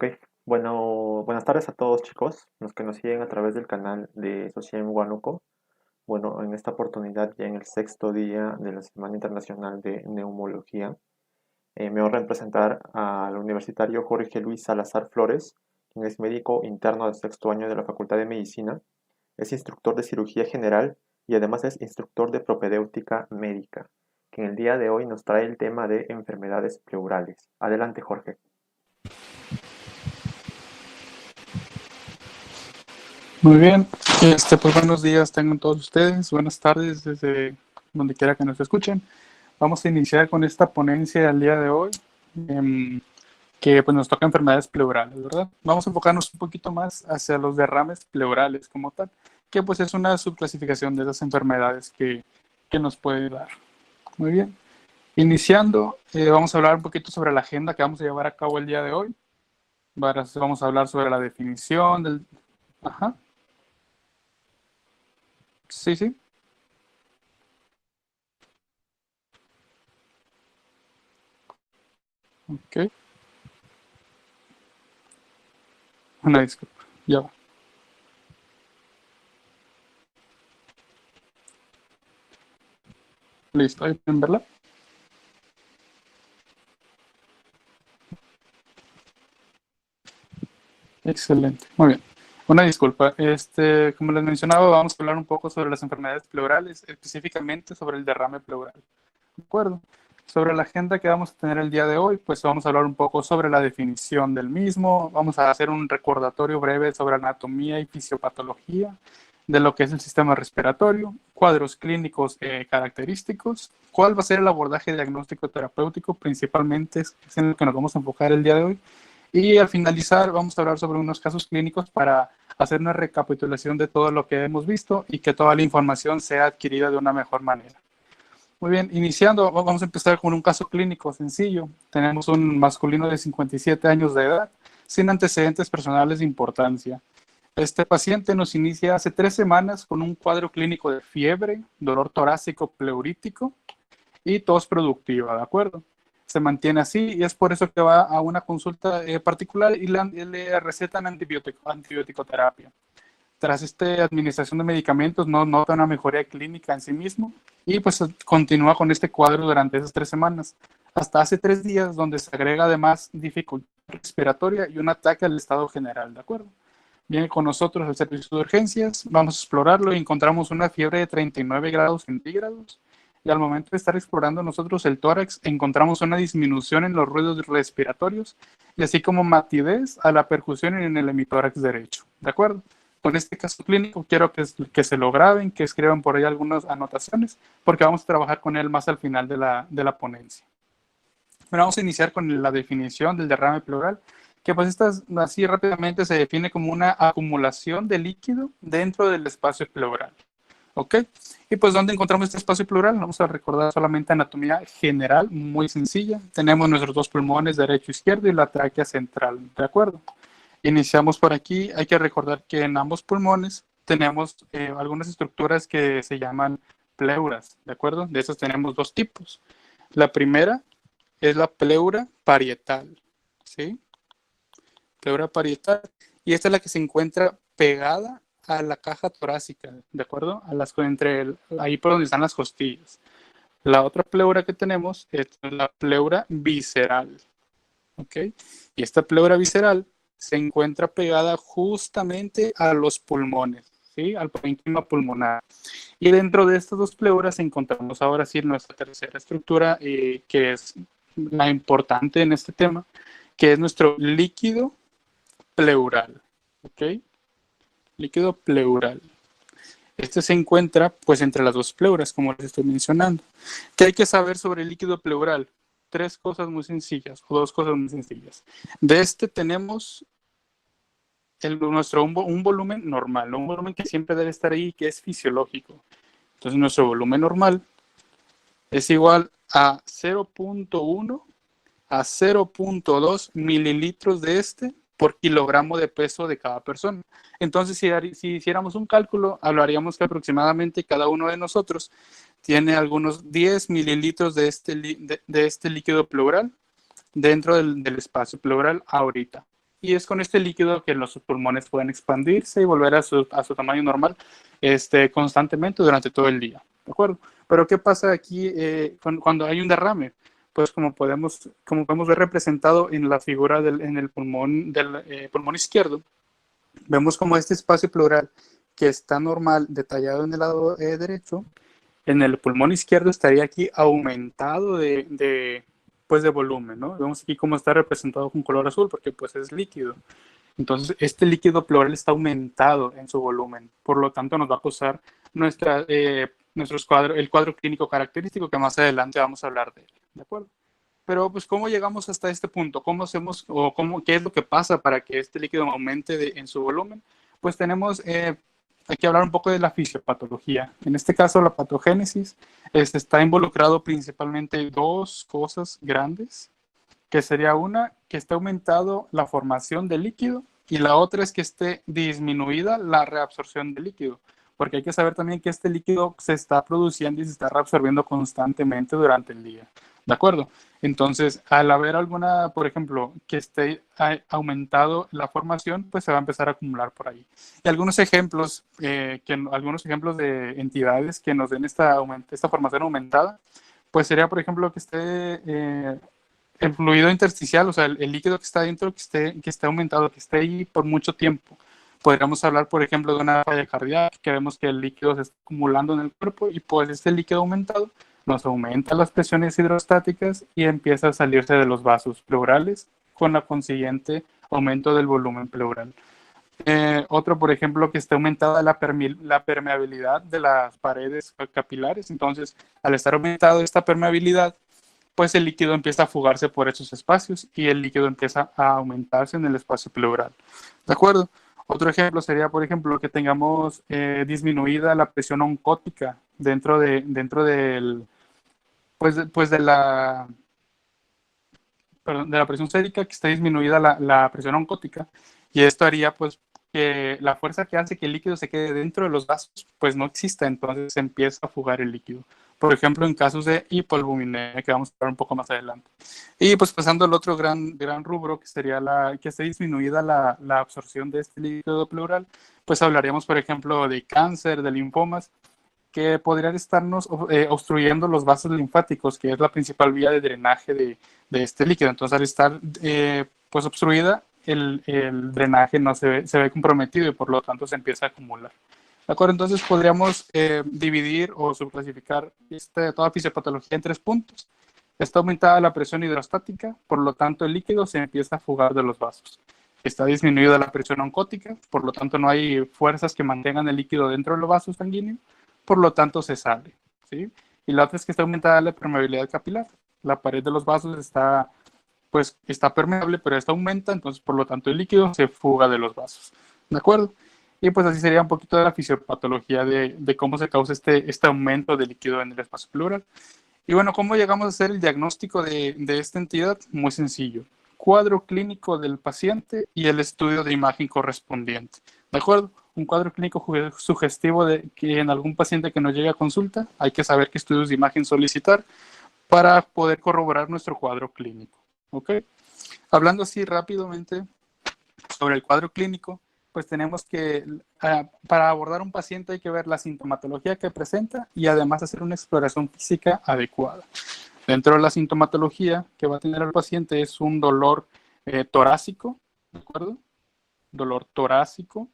Ok, bueno, buenas tardes a todos chicos, los que nos siguen a través del canal de Sociem Huánuco. Bueno, en esta oportunidad, ya en el sexto día de la Semana Internacional de Neumología, me honra en presentar al universitario Jorge Luis Salazar Flores, quien es médico interno del sexto año de la Facultad de Medicina, es instructor de cirugía general y además es instructor de propedéutica médica, que en el día de hoy nos trae el tema de enfermedades pleurales. Adelante, Jorge. Muy bien, pues buenos días tengan todos ustedes, buenas tardes desde donde quiera que nos escuchen. Vamos a iniciar con esta ponencia del día de hoy, que pues nos toca enfermedades pleurales, ¿verdad? Vamos a enfocarnos un poquito más hacia los derrames pleurales como tal, que pues es una subclasificación de esas enfermedades que nos puede dar. Muy bien, iniciando, vamos a hablar un poquito sobre la agenda que vamos a llevar a cabo el día de hoy. Vamos a hablar sobre la definición del... Ajá. Sí, sí. Ok. Una disculpa. Ya va. Listo. ¿Ahí pueden verla? Excelente. Muy bien. Una disculpa. Como les mencionaba, vamos a hablar un poco sobre las enfermedades pleurales, específicamente sobre el derrame pleural. ¿De acuerdo? Sobre la agenda que vamos a tener el día de hoy, pues vamos a hablar un poco sobre la definición del mismo, vamos a hacer un recordatorio breve sobre anatomía y fisiopatología de lo que es el sistema respiratorio, cuadros clínicos característicos, cuál va a ser el abordaje diagnóstico terapéutico, principalmente es en lo que nos vamos a enfocar el día de hoy, y al finalizar vamos a hablar sobre unos casos clínicos para hacer una recapitulación de todo lo que hemos visto y que toda la información sea adquirida de una mejor manera. Muy bien, iniciando, vamos a empezar con un caso clínico sencillo. Tenemos un masculino de 57 años de edad, sin antecedentes personales de importancia. Este paciente nos inicia hace 3 semanas con un cuadro clínico de fiebre, dolor torácico pleurítico y tos productiva, ¿de acuerdo? Se mantiene así y es por eso que va a una consulta particular y le recetan antibiótico-terapia. Tras esta administración de medicamentos no nota una mejoría clínica en sí mismo y pues continúa con este cuadro durante esas 3 semanas, hasta hace 3 días donde se agrega además dificultad respiratoria y un ataque al estado general, ¿de acuerdo? Viene con nosotros al servicio de urgencias, vamos a explorarlo y encontramos una fiebre de 39 grados centígrados y al momento de estar explorando nosotros el tórax encontramos una disminución en los ruidos respiratorios y así como matidez a la percusión en el hemitórax derecho, ¿de acuerdo? Con este caso clínico quiero que se lo graben, que escriban por ahí algunas anotaciones, porque vamos a trabajar con él más al final de la ponencia. Bueno, vamos a iniciar con la definición del derrame pleural, que pues así rápidamente se define como una acumulación de líquido dentro del espacio pleural. ¿Ok? Y pues, ¿dónde encontramos este espacio pleural? Vamos a recordar solamente anatomía general, muy sencilla. Tenemos nuestros dos pulmones, derecho e izquierdo, y la tráquea central, ¿de acuerdo? Iniciamos por aquí. Hay que recordar que en ambos pulmones tenemos algunas estructuras que se llaman pleuras, ¿de acuerdo? De esas tenemos dos tipos. La primera es la pleura parietal, ¿sí? Pleura parietal. Y esta es la que se encuentra pegada a la caja torácica, ¿de acuerdo? Ahí por donde están las costillas. La otra pleura que tenemos es la pleura visceral, ¿ok? Y esta pleura visceral se encuentra pegada justamente a los pulmones, ¿sí? Al parénquima pulmonar. Y dentro de estas dos pleuras encontramos ahora sí nuestra tercera estructura, que es la importante en este tema, que es nuestro líquido pleural, ¿ok? Líquido pleural. Este se encuentra pues entre las dos pleuras, como les estoy mencionando. ¿Qué hay que saber sobre el líquido pleural? 3 cosas muy sencillas, o 2 cosas muy sencillas. De este tenemos un volumen normal, un volumen que siempre debe estar ahí, que es fisiológico. Entonces nuestro volumen normal es igual a 0.1 a 0.2 mililitros de este por kilogramo de peso de cada persona. Entonces, si hiciéramos un cálculo, hablaríamos que aproximadamente cada uno de nosotros tiene algunos 10 mililitros de este líquido pleural dentro del espacio pleural ahorita. y es con este líquido que los pulmones pueden expandirse y volver a su tamaño normal constantemente durante todo el día, ¿de acuerdo? Pero ¿qué pasa aquí cuando hay un derrame? Pues como podemos ver representado en la figura en el pulmón del pulmón izquierdo, vemos como este espacio pleural que está normal detallado en el lado derecho, en el pulmón izquierdo estaría aquí aumentado pues de volumen, ¿no? Vemos aquí cómo está representado con color azul porque pues es líquido. Entonces, este líquido pleural está aumentado en su volumen, por lo tanto nos va a causar el cuadro clínico característico que más adelante vamos a hablar de él, ¿de acuerdo? Pero, pues, ¿cómo llegamos hasta este punto? ¿Cómo hacemos o qué es lo que pasa para que este líquido aumente en su volumen? Pues tenemos hay que hablar un poco de la fisiopatología. En este caso, la patogénesis está involucrado principalmente dos cosas grandes, que sería una, que esté aumentado la formación de líquido y la otra es que esté disminuida la reabsorción de líquido, porque hay que saber también que este líquido se está produciendo y se está reabsorbiendo constantemente durante el día, ¿de acuerdo? Entonces, al haber alguna, por ejemplo, que esté aumentado la formación, pues se va a empezar a acumular por ahí. Y algunos ejemplos de entidades que nos den esta formación aumentada, pues sería, por ejemplo, que esté el fluido intersticial, o sea, el líquido que está dentro, que esté aumentado, que esté ahí por mucho tiempo. Podríamos hablar, por ejemplo, de una falla cardíaca, que vemos que el líquido se está acumulando en el cuerpo y pues este líquido aumentado nos aumenta las presiones hidrostáticas y empieza a salirse de los vasos pleurales con la consiguiente aumento del volumen pleural. Otro, por ejemplo, que está aumentada la permeabilidad de las paredes capilares. Entonces, al estar aumentado esta permeabilidad, pues el líquido empieza a fugarse por esos espacios y el líquido empieza a aumentarse en el espacio pleural. ¿De acuerdo? Otro ejemplo sería, por ejemplo, que tengamos disminuida la presión oncótica dentro del, pues de la presión sérica, que está disminuida la presión oncótica, y esto haría pues que la fuerza que hace que el líquido se quede dentro de los vasos pues no exista, entonces se empieza a fugar el líquido. Por ejemplo, en casos de hipoalbuminemia, que vamos a hablar un poco más adelante. Y pues pasando al otro gran rubro, que sería que esté disminuida la absorción de este líquido pleural, pues hablaríamos, por ejemplo, de cáncer, de linfomas, que podrían estarnos obstruyendo los vasos linfáticos, que es la principal vía de drenaje de este líquido. Entonces, al estar pues obstruida, el drenaje no se ve comprometido y por lo tanto se empieza a acumular. ¿De acuerdo? Entonces podríamos dividir o subclasificar toda fisiopatología en tres puntos. Está aumentada la presión hidrostática, por lo tanto el líquido se empieza a fugar de los vasos. Está disminuida la presión oncótica, por lo tanto no hay fuerzas que mantengan el líquido dentro de los vasos sanguíneos, por lo tanto se sale, ¿sí? Y la otra es que está aumentada la permeabilidad capilar. La pared de los vasos está permeable, pero esta aumenta, entonces por lo tanto el líquido se fuga de los vasos, ¿de acuerdo? Y pues así sería un poquito de la fisiopatología de cómo se causa este aumento de líquido en el espacio pleural. Y bueno, ¿cómo llegamos a hacer el diagnóstico de esta entidad? Muy sencillo. Cuadro clínico del paciente y el estudio de imagen correspondiente. ¿De acuerdo? Un cuadro clínico sugestivo de que en algún paciente que nos llegue a consulta hay que saber qué estudios de imagen solicitar para poder corroborar nuestro cuadro clínico. ¿Ok? Hablando así rápidamente sobre el cuadro clínico, pues tenemos que, para abordar un paciente hay que ver la sintomatología que presenta y además hacer una exploración física adecuada. Dentro de la sintomatología que va a tener el paciente es un dolor torácico, ¿de acuerdo? Dolor torácico.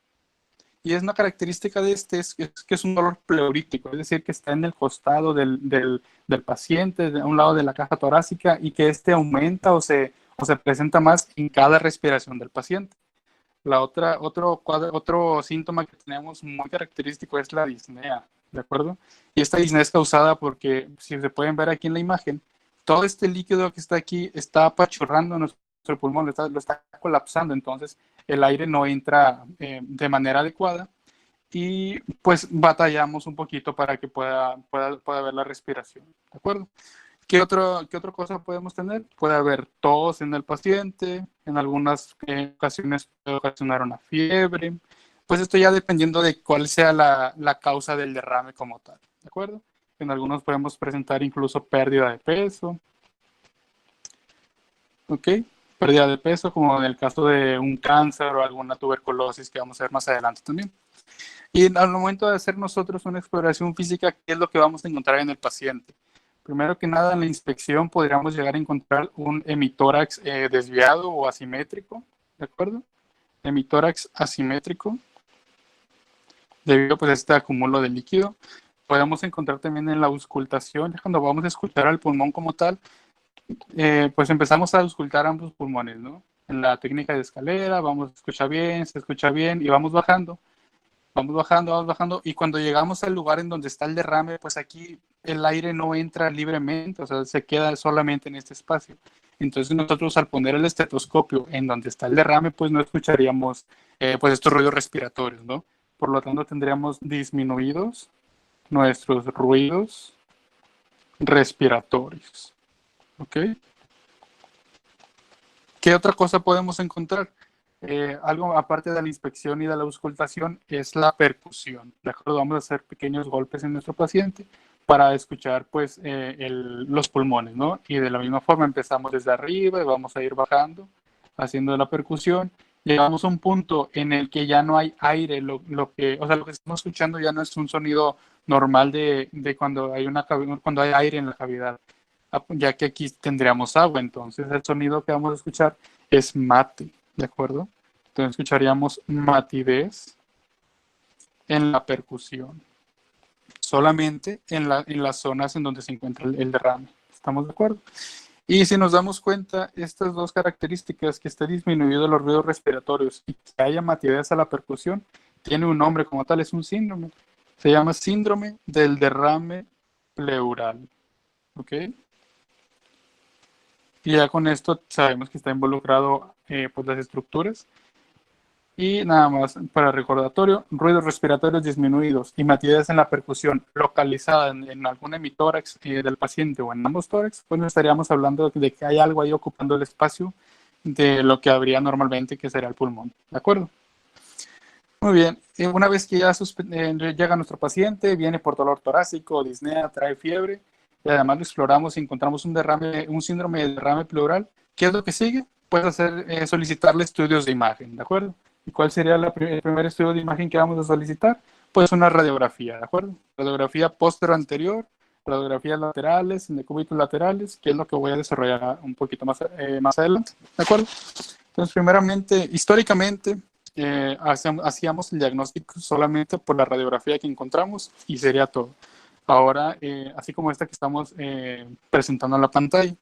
Y es una característica de es que es un dolor pleurítico, es decir, que está en el costado del paciente, de un lado de la caja torácica, y que aumenta o se presenta más en cada respiración del paciente. Otro síntoma que tenemos muy característico es la disnea, ¿de acuerdo? Y esta disnea es causada porque, si se pueden ver aquí en la imagen, todo este líquido que está aquí está apachurrando nuestro pulmón, lo está colapsando, entonces el aire no entra de manera adecuada y pues batallamos un poquito para que pueda haber la respiración, ¿de acuerdo? ¿Qué otra cosa podemos tener? Puede haber tos en el paciente, en algunas ocasiones puede ocasionar una fiebre, pues esto ya dependiendo de cuál sea la causa del derrame como tal, ¿de acuerdo? En algunos podemos presentar incluso pérdida de peso, ¿ok? pérdida de peso, como en el caso de un cáncer o alguna tuberculosis que vamos a ver más adelante también. Y al momento de hacer nosotros una exploración física, ¿qué es lo que vamos a encontrar en el paciente? Primero que nada, en la inspección podríamos llegar a encontrar un hemitórax desviado o asimétrico, ¿de acuerdo? Hemitórax asimétrico, debido pues, a este acúmulo de líquido. Podemos encontrar también en la auscultación, cuando vamos a escuchar al pulmón como tal, pues empezamos a auscultar ambos pulmones, ¿no? En la técnica de escalera, vamos a escuchar bien, se escucha bien y vamos bajando. Vamos bajando, y cuando llegamos al lugar en donde está el derrame, pues aquí el aire no entra libremente, o sea, se queda solamente en este espacio. Entonces nosotros al poner el estetoscopio en donde está el derrame, pues no escucharíamos pues estos ruidos respiratorios, ¿no? Por lo tanto tendríamos disminuidos nuestros ruidos respiratorios, ¿ok? ¿Qué otra cosa podemos encontrar? Algo aparte de la inspección y de la auscultación es la percusión. ¿De acuerdo? Vamos a hacer pequeños golpes en nuestro paciente para escuchar pues, los pulmones, ¿no? Y de la misma forma empezamos desde arriba y vamos a ir bajando, haciendo la percusión. Llegamos a un punto en el que ya no hay aire, o sea, lo que estamos escuchando ya no es un sonido normal de cuando cuando hay aire en la cavidad, ya que aquí tendríamos agua, entonces el sonido que vamos a escuchar es mate, ¿de acuerdo? Entonces escucharíamos matidez en la percusión, solamente en las zonas en donde se encuentra el derrame. ¿Estamos de acuerdo? Y si nos damos cuenta, estas dos características, que esté disminuido los ruidos respiratorios y que haya matidez a la percusión, tiene un nombre como tal, es un síndrome. Se llama síndrome del derrame pleural. ¿Ok? Y ya con esto sabemos que está involucrado pues las estructuras. Y nada más para recordatorio, ruidos respiratorios disminuidos y matidez en la percusión localizada en algún hemitórax del paciente o en ambos tórax, pues estaríamos hablando de que hay algo ahí ocupando el espacio de lo que habría normalmente, que sería el pulmón. ¿De acuerdo? Muy bien. Una vez que ya llega nuestro paciente, viene por dolor torácico, disnea, trae fiebre, y además lo exploramos y encontramos un síndrome de derrame pleural, ¿qué es lo que sigue? Puedes solicitarle estudios de imagen, ¿de acuerdo? ¿Y cuál sería el primer estudio de imagen que vamos a solicitar? Pues una radiografía, ¿de acuerdo? Radiografía póstero-anterior, radiografías laterales, en decúbitos laterales, que es lo que voy a desarrollar un poquito más adelante, ¿de acuerdo? Entonces, primeramente, históricamente, hacíamos el diagnóstico solamente por la radiografía que encontramos y sería todo. Ahora, así como esta que estamos presentando en la pantalla,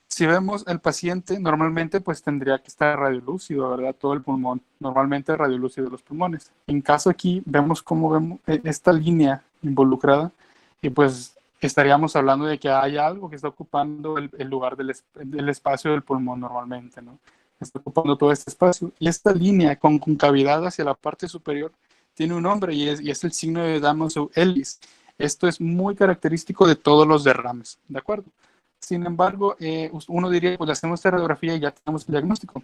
si vemos el paciente, normalmente pues tendría que estar radiolúcido, ¿verdad? Todo el pulmón, normalmente radiolúcido los pulmones. En caso aquí, vemos cómo vemos esta línea involucrada y pues estaríamos hablando de que hay algo que está ocupando el lugar del espacio del pulmón normalmente, ¿no? Está ocupando todo este espacio. Y esta línea con concavidad hacia la parte superior tiene un nombre y es el signo de Damon-Ellis. Esto es muy característico de todos los derrames, ¿de acuerdo? Sin embargo, uno diría, pues le hacemos esta radiografía y ya tenemos el diagnóstico.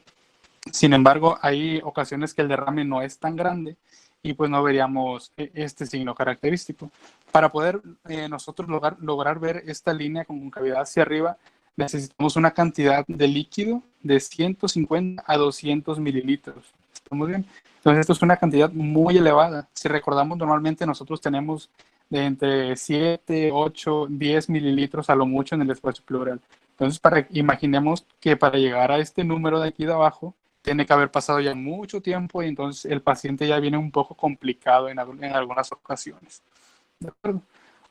Sin embargo, hay ocasiones que el derrame no es tan grande y pues no veríamos este signo característico. Para poder nosotros lograr ver esta línea con concavidad hacia arriba, necesitamos una cantidad de líquido de 150 a 200 mililitros. ¿Estamos bien? Entonces, esto es una cantidad muy elevada. Si recordamos, normalmente nosotros tenemos de entre 7, 8, 10 mililitros a lo mucho en el espacio pleural. Entonces, imaginemos que para llegar a este número de aquí de abajo, tiene que haber pasado ya mucho tiempo y entonces el paciente ya viene un poco complicado en algunas ocasiones. ¿De acuerdo?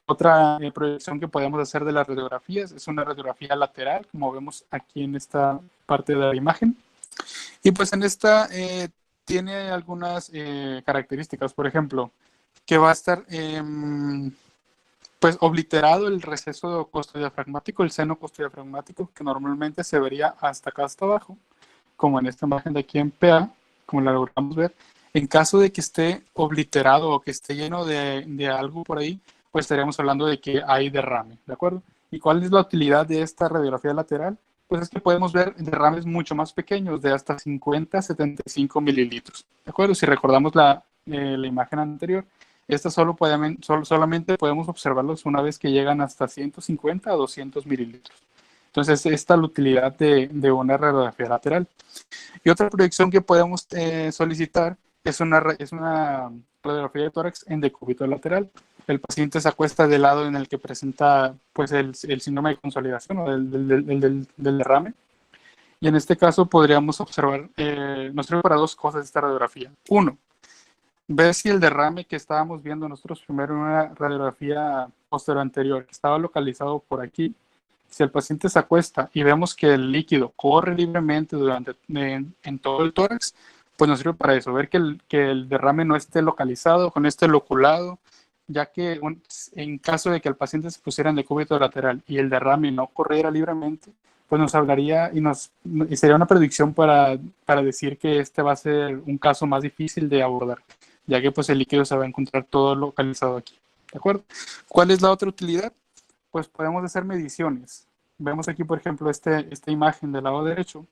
Otra proyección que podemos hacer de las radiografías es una radiografía lateral, como vemos aquí en esta parte de la imagen. Y pues en esta tiene algunas características, por ejemplo, que va a estar pues obliterado el receso costodiafragmático, el seno costodiafragmático, que normalmente se vería hasta acá, hasta abajo, como en esta imagen de aquí en PA, como la logramos ver. En caso de que esté obliterado o que esté lleno de algo por ahí, pues estaríamos hablando de que hay derrame, ¿de acuerdo? ¿Y cuál es la utilidad de esta radiografía lateral? Pues es que podemos ver derrames mucho más pequeños, de hasta 50 a 75 mililitros, ¿de acuerdo? Si recordamos la imagen anterior, estas solamente podemos observarlos una vez que llegan hasta 150 a 200 mililitros. Entonces, esta es la utilidad de una radiografía lateral. Y otra proyección que podemos solicitar es una radiografía de tórax en decúbito lateral. El paciente se acuesta del lado en el que presenta pues, el síndrome de consolidación o del derrame. Y en este caso podríamos observar, nos sirve para dos cosas esta radiografía. Uno, ver si el derrame que estábamos viendo nosotros primero en una radiografía posterior anterior, que estaba localizado por aquí, si el paciente se acuesta y vemos que el líquido corre libremente en todo el tórax, pues nos sirve para eso, ver que el derrame no esté localizado, que no esté loculado, ya que en caso de que el paciente se pusiera en decúbito lateral y el derrame no corriera libremente, pues nos hablaría y sería una predicción para decir que este va a ser un caso más difícil de abordar, ya que pues el líquido se va a encontrar todo localizado aquí. ¿De acuerdo? ¿Cuál es la otra utilidad? Pues podemos hacer mediciones. Vemos aquí, por ejemplo, esta imagen del lado derecho.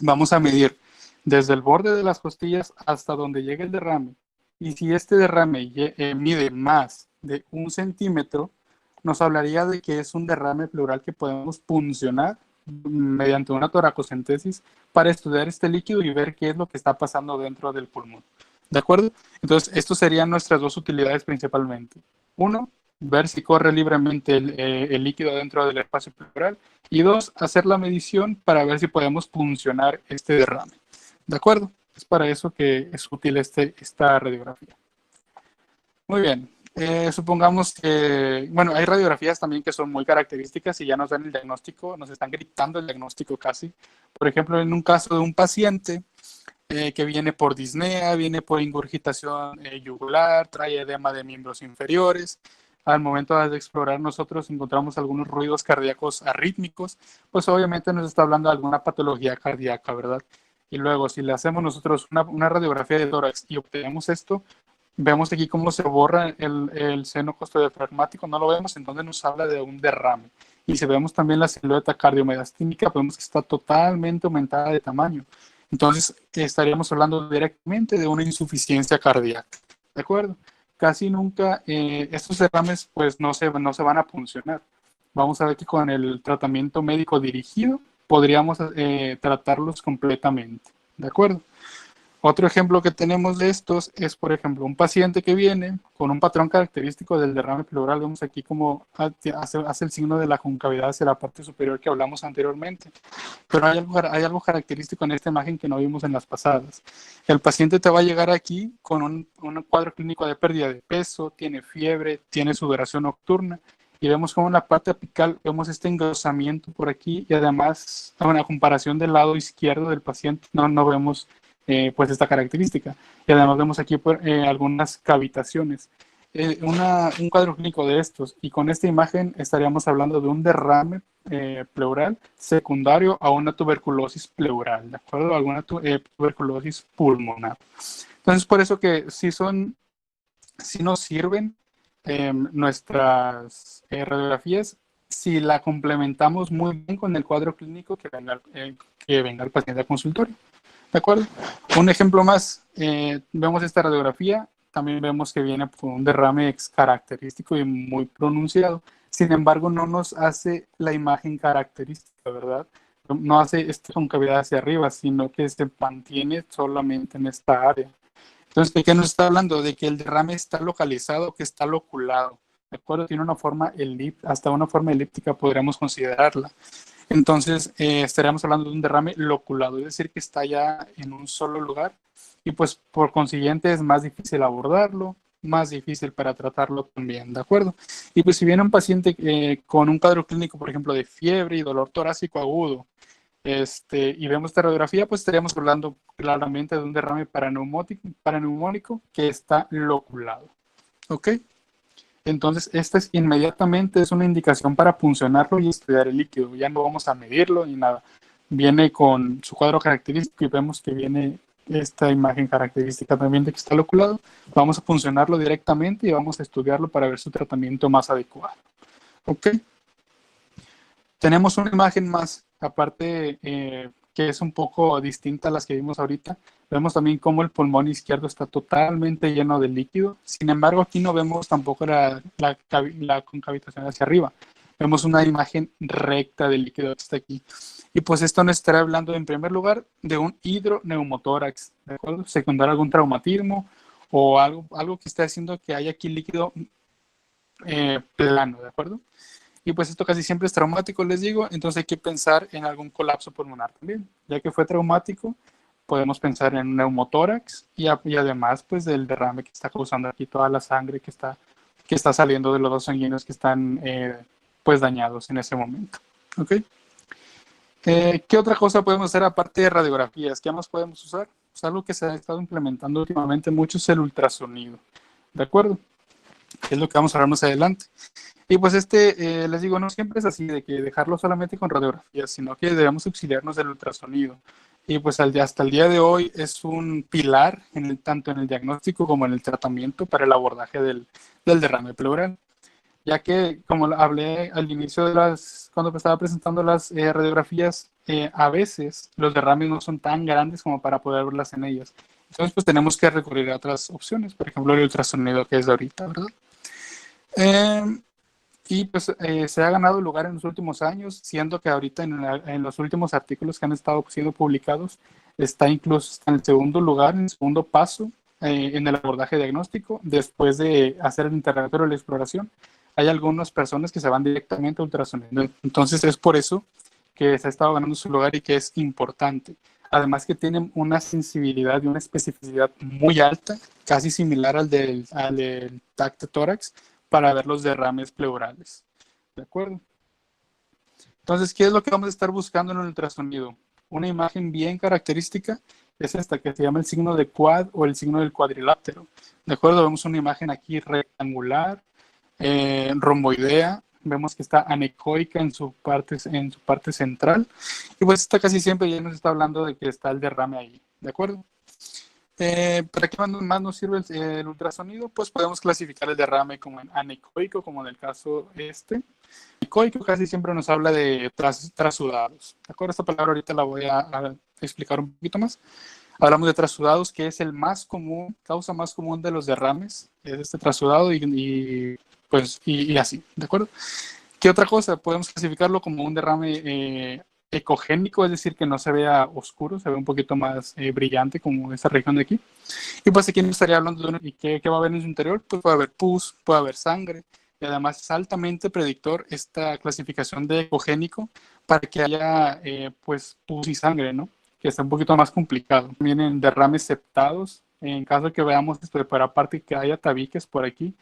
Vamos a medir desde el borde de las costillas hasta donde llegue el derrame. Y si este derrame mide más de 1 centímetro, nos hablaría de que es un derrame pleural que podemos puncionar mediante una toracocentesis para estudiar este líquido y ver qué es lo que está pasando dentro del pulmón. ¿De acuerdo? Entonces, estas serían nuestras dos utilidades principalmente. Uno, ver si corre libremente el líquido dentro del espacio pleural. Y dos, hacer la medición para ver si podemos puncionar este derrame. ¿De acuerdo? Es para eso que es útil esta radiografía. Muy bien. Supongamos que, bueno, hay radiografías también que son muy características y ya nos dan el diagnóstico, nos están gritando el diagnóstico casi. Por ejemplo, en un caso de un paciente que viene por disnea, viene por ingurgitación yugular, trae edema de miembros inferiores. Al momento de explorar nosotros encontramos algunos ruidos cardíacos arrítmicos, pues obviamente nos está hablando de alguna patología cardíaca, ¿verdad? Y luego, si le hacemos nosotros una radiografía de tórax y obtenemos esto, vemos aquí cómo se borra el seno costodiafragmático, no lo vemos, entonces nos habla de un derrame. Y si vemos también la silueta cardiomedastínica, vemos que está totalmente aumentada de tamaño. Entonces, estaríamos hablando directamente de una insuficiencia cardíaca, ¿de acuerdo? Casi nunca estos derrames pues no se van a funcionar. Vamos a ver que con el tratamiento médico dirigido podríamos tratarlos completamente, ¿de acuerdo? Otro ejemplo que tenemos de estos es, por ejemplo, un paciente que viene con un patrón característico del derrame pleural. Vemos aquí cómo hace el signo de la concavidad hacia la parte superior que hablamos anteriormente. Pero hay algo característico en esta imagen que no vimos en las pasadas. El paciente te va a llegar aquí con un cuadro clínico de pérdida de peso, tiene fiebre, tiene sudoración nocturna. Y vemos como en la parte apical vemos este engrosamiento por aquí y además, a comparación del lado izquierdo del paciente, no vemos pues esta característica. Y además vemos aquí algunas cavitaciones. Un cuadro clínico de estos y con esta imagen estaríamos hablando de un derrame pleural secundario a una tuberculosis pleural, ¿de acuerdo? Alguna tuberculosis pulmonar. Entonces, por eso que sí nos sirven nuestras radiografías si la complementamos muy bien con el cuadro clínico que venga el paciente al consultorio. ¿De acuerdo? Un ejemplo más, vemos esta radiografía, también vemos que viene con un derrame característico y muy pronunciado. Sin embargo, no nos hace la imagen característica, ¿verdad? No hace esta concavidad hacia arriba, sino que se mantiene solamente en esta área. Entonces, ¿de qué nos está hablando? De que el derrame está localizado, que está loculado. ¿De acuerdo? Tiene una forma hasta una forma elíptica podríamos considerarla. Entonces, estaríamos hablando de un derrame loculado, es decir, que está ya en un solo lugar y pues por consiguiente es más difícil abordarlo, más difícil para tratarlo también, ¿de acuerdo? Y pues si viene un paciente con un cuadro clínico, por ejemplo, de fiebre y dolor torácico agudo, y vemos esta radiografía, pues estaríamos hablando claramente de un derrame paraneumónico que está loculado, ¿ok? Entonces, esta inmediatamente es una indicación para puncionarlo y estudiar el líquido. Ya no vamos a medirlo ni nada. Viene con su cuadro característico y vemos que viene esta imagen característica también de que está loculado. Vamos a puncionarlo directamente y vamos a estudiarlo para ver su tratamiento más adecuado. ¿Ok? Tenemos una imagen más, aparte que es un poco distinta a las que vimos ahorita. Vemos también cómo el pulmón izquierdo está totalmente lleno de líquido. Sin embargo, aquí no vemos tampoco la concavitación hacia arriba. vemos una imagen recta del líquido que está aquí. Y pues esto nos estará hablando en primer lugar de un hidroneumotórax, ¿de acuerdo? Secundar algún traumatismo o algo que esté haciendo que haya aquí líquido plano, ¿de acuerdo? Y pues esto casi siempre es traumático, les digo, entonces hay que pensar en algún colapso pulmonar también. Ya que fue traumático, podemos pensar en un neumotórax y además pues del derrame que está causando aquí toda la sangre que está saliendo de los vasos sanguíneos que están pues dañados en ese momento. ¿Ok? ¿Qué otra cosa podemos hacer aparte de radiografías? ¿Qué más podemos usar? Pues algo que se ha estado implementando últimamente mucho es el ultrasonido. ¿De acuerdo? Que es lo que vamos a hablar más adelante. Y pues les digo, no siempre es así de que dejarlo solamente con radiografías, sino que debemos auxiliarnos del ultrasonido. Y pues hasta el día de hoy es un pilar tanto en el diagnóstico como en el tratamiento para el abordaje del derrame pleural. Ya que, como hablé al inicio cuando estaba presentando las radiografías, a veces los derrames no son tan grandes como para poder verlas en ellas. Entonces, pues tenemos que recurrir a otras opciones, por ejemplo, el ultrasonido que es de ahorita, ¿verdad? Eh, y pues se ha ganado lugar en los últimos años, siendo que ahorita en los últimos artículos que han estado siendo publicados está incluso en el segundo lugar, en el segundo paso en el abordaje diagnóstico, después de hacer el interrogatorio y la exploración. Hay algunas personas que se van directamente a ultrasonido. Entonces es por eso que se ha estado ganando su lugar y que es importante. Además que tienen una sensibilidad y una especificidad muy alta, casi similar al del TAC de tórax, para ver los derrames pleurales. ¿De acuerdo? Entonces, ¿qué es lo que vamos a estar buscando en el ultrasonido? Una imagen bien característica es esta que se llama el signo de quad o el signo del cuadrilátero. ¿De acuerdo? Vemos una imagen aquí rectangular, romboidea, vemos que está anecoica en su parte central, y pues esta casi siempre ya nos está hablando de que está el derrame ahí. ¿De acuerdo? ¿Para qué más nos sirve el ultrasonido? Pues podemos clasificar el derrame como en anecoico, como en el caso este. Anecoico casi siempre nos habla de trasudados. ¿De acuerdo? Esta palabra ahorita la voy a explicar un poquito más. Hablamos de trasudados, que es el más común, causa más común de los derrames, es este trasudado y así, ¿de acuerdo? ¿Qué otra cosa? Podemos clasificarlo como un derrame ecogénico, es decir, que no se vea oscuro, se ve un poquito más brillante como esta región de aquí. Y pues aquí nos estaría hablando de ¿y qué va a haber en su interior? Pues puede haber pus, puede haber sangre, y además es altamente predictor esta clasificación de ecogénico para que haya pues pus y sangre, ¿no? Que está un poquito más complicado. También en derrames septados, en caso de que veamos esto de por aparte que haya tabiques por aquí,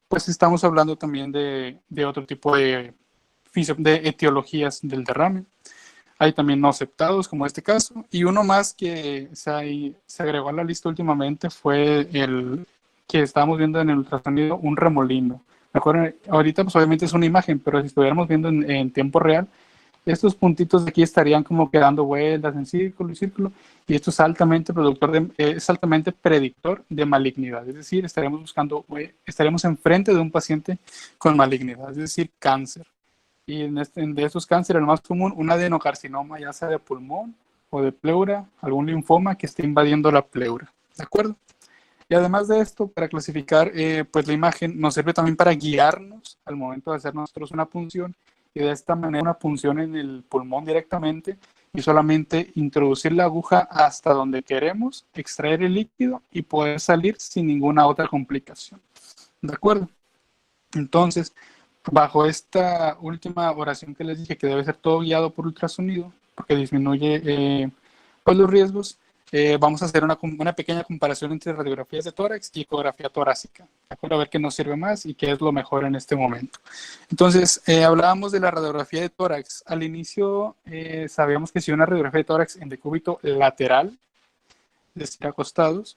pues estamos hablando también de otro tipo de etiologías del derrame. Hay también no aceptados, como este caso, y uno más que se agregó a la lista últimamente fue el que estábamos viendo en el ultrasonido, un remolino. Mejor, ahorita pues obviamente es una imagen, pero si estuviéramos viendo en tiempo real, estos puntitos de aquí estarían como quedando vueltas en círculo y círculo, y esto es altamente predictor de malignidad, es decir, estaríamos enfrente de un paciente con malignidad, es decir, cáncer. Y de estos cánceres, el más común, un adenocarcinoma, ya sea de pulmón o de pleura, algún linfoma que esté invadiendo la pleura. ¿De acuerdo? Y además de esto, para clasificar pues la imagen, nos sirve también para guiarnos al momento de hacer nosotros una punción y de esta manera una punción en el pulmón directamente y solamente introducir la aguja hasta donde queremos, extraer el líquido y poder salir sin ninguna otra complicación. ¿De acuerdo? Entonces, bajo esta última oración que les dije, que debe ser todo guiado por ultrasonido, porque disminuye pues los riesgos, vamos a hacer una pequeña comparación entre radiografías de tórax y ecografía torácica, para ver qué nos sirve más y qué es lo mejor en este momento. Entonces, hablábamos de la radiografía de tórax. Al inicio sabíamos que si una radiografía de tórax en decúbito lateral, es decir, acostados,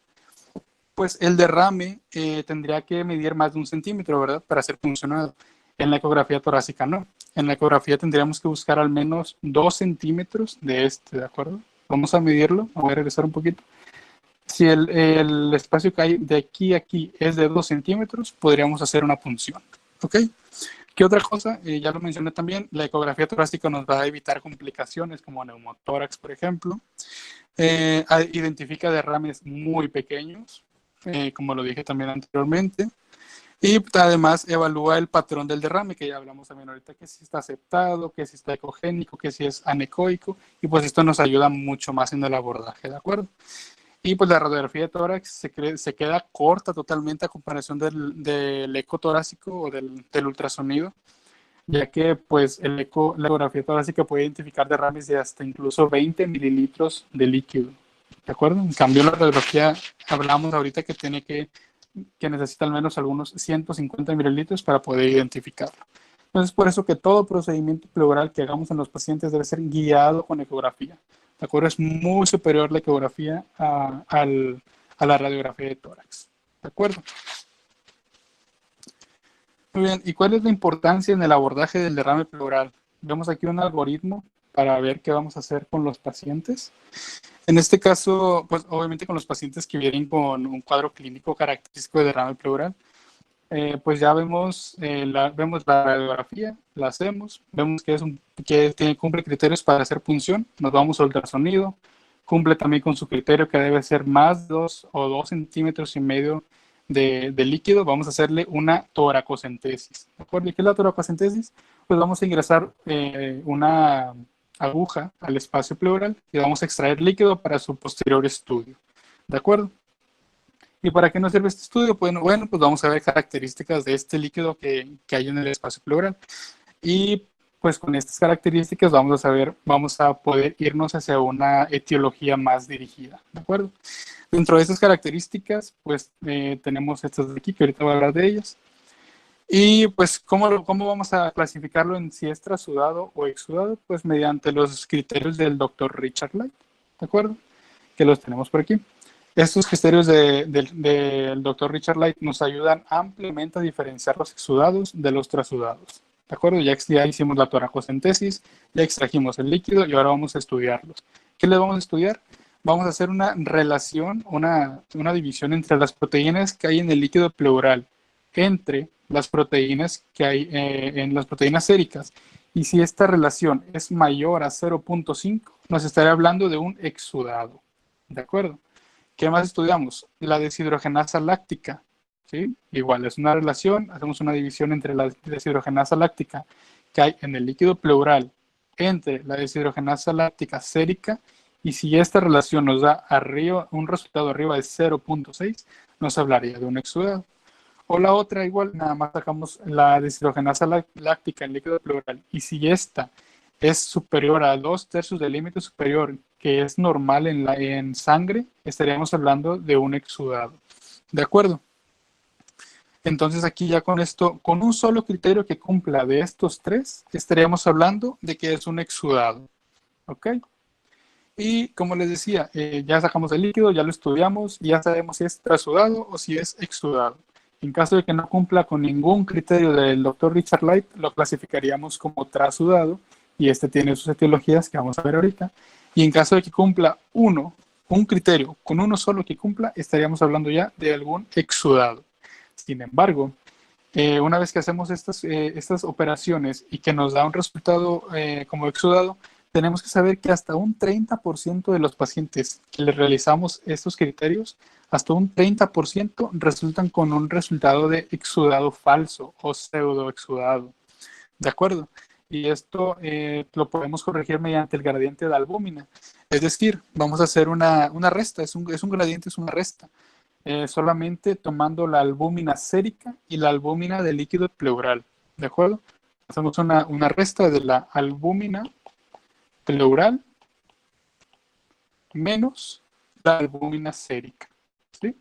pues el derrame tendría que medir más de 1 centímetro, ¿verdad? Para ser funcionado. En la ecografía torácica no. En la ecografía tendríamos que buscar al menos 2 centímetros de ¿de acuerdo? Vamos a medirlo, voy a regresar un poquito. Si el espacio que hay de aquí a aquí es de 2 centímetros, podríamos hacer una punción, ¿ok? ¿Qué otra cosa? Ya lo mencioné también, la ecografía torácica nos va a evitar complicaciones como neumotórax, por ejemplo. Identifica derrames muy pequeños, como lo dije también anteriormente. Y además evalúa el patrón del derrame, que ya hablamos también ahorita, que si está aceptado, que si está ecogénico, que si es anecoico, y pues esto nos ayuda mucho más en el abordaje, ¿de acuerdo? Y pues la radiografía de tórax se queda corta totalmente a comparación del eco torácico o del ultrasonido, ya que pues la ecografía torácica puede identificar derrames de hasta incluso 20 mililitros de líquido, ¿de acuerdo? En cambio, la radiografía, hablamos ahorita que necesita al menos algunos 150 mililitros para poder identificarlo. Entonces, por eso que todo procedimiento pleural que hagamos en los pacientes debe ser guiado con ecografía. ¿De acuerdo? Es muy superior la ecografía a la radiografía de tórax. ¿De acuerdo? Muy bien. ¿Y cuál es la importancia en el abordaje del derrame pleural? Vemos aquí un algoritmo para ver qué vamos a hacer con los pacientes. En este caso, pues obviamente con los pacientes que vienen con un cuadro clínico característico de derrame pleural, pues ya vemos la radiografía, la hacemos, vemos cumple criterios para hacer punción, nos vamos a ultrasonido, cumple también con su criterio que debe ser más de 2 o 2,5 centímetros de líquido, vamos a hacerle una toracocentesis. ¿De acuerdo? ¿Y qué es la toracocentesis? Pues vamos a ingresar una aguja al espacio pleural y vamos a extraer líquido para su posterior estudio. ¿De acuerdo? ¿Y para qué nos sirve este estudio? Bueno, pues vamos a ver características de este líquido que hay en el espacio pleural. Y pues con estas características vamos a poder irnos hacia una etiología más dirigida, ¿de acuerdo? Dentro de estas características, pues tenemos estas de aquí, que ahorita voy a hablar de ellas. Y pues, ¿cómo vamos a clasificarlo en si es trasudado o exudado? Pues mediante los criterios del doctor Richard Light, ¿de acuerdo? Que los tenemos por aquí. Estos criterios del doctor Richard Light nos ayudan ampliamente a diferenciar los exudados de los trasudados. ¿De acuerdo? Ya hicimos la toracocentesis, ya extrajimos el líquido y ahora vamos a estudiarlos. ¿Qué les vamos a estudiar? Vamos a hacer una relación, una división entre las proteínas que hay en el líquido pleural, entre las proteínas que hay en las proteínas séricas. Y si esta relación es mayor a 0,5, nos estaría hablando de un exudado. ¿De acuerdo? ¿Qué más estudiamos? La deshidrogenasa láctica. ¿Sí? Igual, es una relación, hacemos una división entre la deshidrogenasa láctica que hay en el líquido pleural entre la deshidrogenasa láctica sérica, y si esta relación nos da un resultado arriba de 0,6, nos hablaría de un exudado. O la otra, igual, nada más sacamos la deshidrogenasa láctica en líquido pleural, y si esta es superior a 2/3 del límite superior, que es normal en sangre, estaríamos hablando de un exudado. ¿De acuerdo? Entonces aquí ya con esto, con un solo criterio que cumpla de estos tres, estaríamos hablando de que es un exudado. ¿Ok? Y como les decía, ya sacamos el líquido, ya lo estudiamos, y ya sabemos si es trasudado o si es exudado. En caso de que no cumpla con ningún criterio del doctor Richard Light, lo clasificaríamos como trasudado, y este tiene sus etiologías que vamos a ver ahorita. Y en caso de que cumpla un criterio, con uno solo que cumpla, estaríamos hablando ya de algún exudado. Sin embargo, una vez que hacemos estas operaciones y que nos da un resultado como exudado, tenemos que saber que hasta un 30% de los pacientes que les realizamos estos criterios, hasta un 30% resultan con un resultado de exudado falso o pseudoexudado. ¿De acuerdo? Y esto lo podemos corregir mediante el gradiente de albúmina. Es decir, vamos a hacer una resta, es un gradiente, es una resta. Solamente tomando la albúmina sérica y la albúmina del líquido pleural. ¿De acuerdo? Hacemos una resta de la albúmina pleural menos la albúmina sérica. ¿Sí?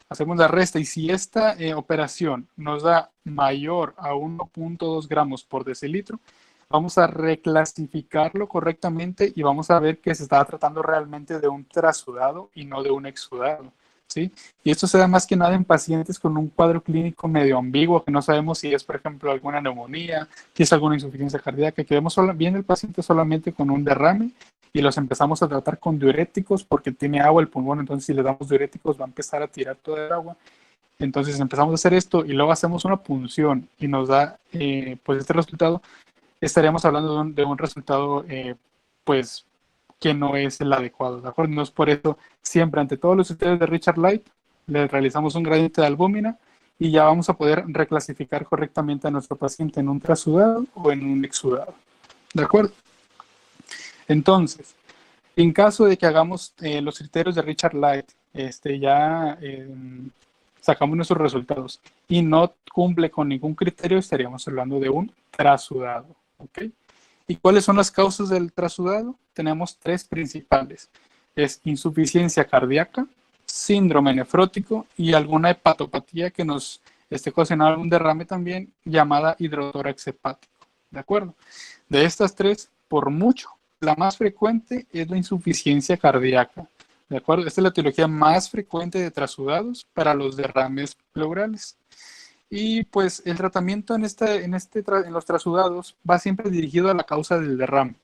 Hacemos la resta, y si esta operación nos da mayor a 1,2 gramos por decilitro, vamos a reclasificarlo correctamente y vamos a ver que se está tratando realmente de un trasudado y no de un exudado. ¿Sí? Y esto se da más que nada en pacientes con un cuadro clínico medio ambiguo, que no sabemos si es, por ejemplo, alguna neumonía, si es alguna insuficiencia cardíaca, que vemos bien el paciente solamente con un derrame y los empezamos a tratar con diuréticos porque tiene agua el pulmón, entonces si le damos diuréticos va a empezar a tirar toda el agua. Entonces empezamos a hacer esto y luego hacemos una punción y nos da pues este resultado. Estaríamos hablando de un resultado pues que no es el adecuado, ¿de acuerdo? No es por eso, siempre ante todos los estudios de Richard Light, le realizamos un gradiente de albúmina y ya vamos a poder reclasificar correctamente a nuestro paciente en un trasudado o en un exudado. ¿De acuerdo? Entonces, en caso de que hagamos los criterios de Richard Light, ya sacamos nuestros resultados y no cumple con ningún criterio, estaríamos hablando de un trasudado. ¿Ok? ¿Y cuáles son las causas del trasudado? Tenemos tres principales. Es insuficiencia cardíaca, síndrome nefrótico y alguna hepatopatía que nos esté ocasionando algún derrame también, llamada hidrotórax hepático. ¿De acuerdo? De estas tres, por mucho, la más frecuente es la insuficiencia cardíaca. ¿De acuerdo? Esta es la etiología más frecuente de trasudados para los derrames pleurales. Y pues el tratamiento en los trasudados va siempre dirigido a la causa del derrame.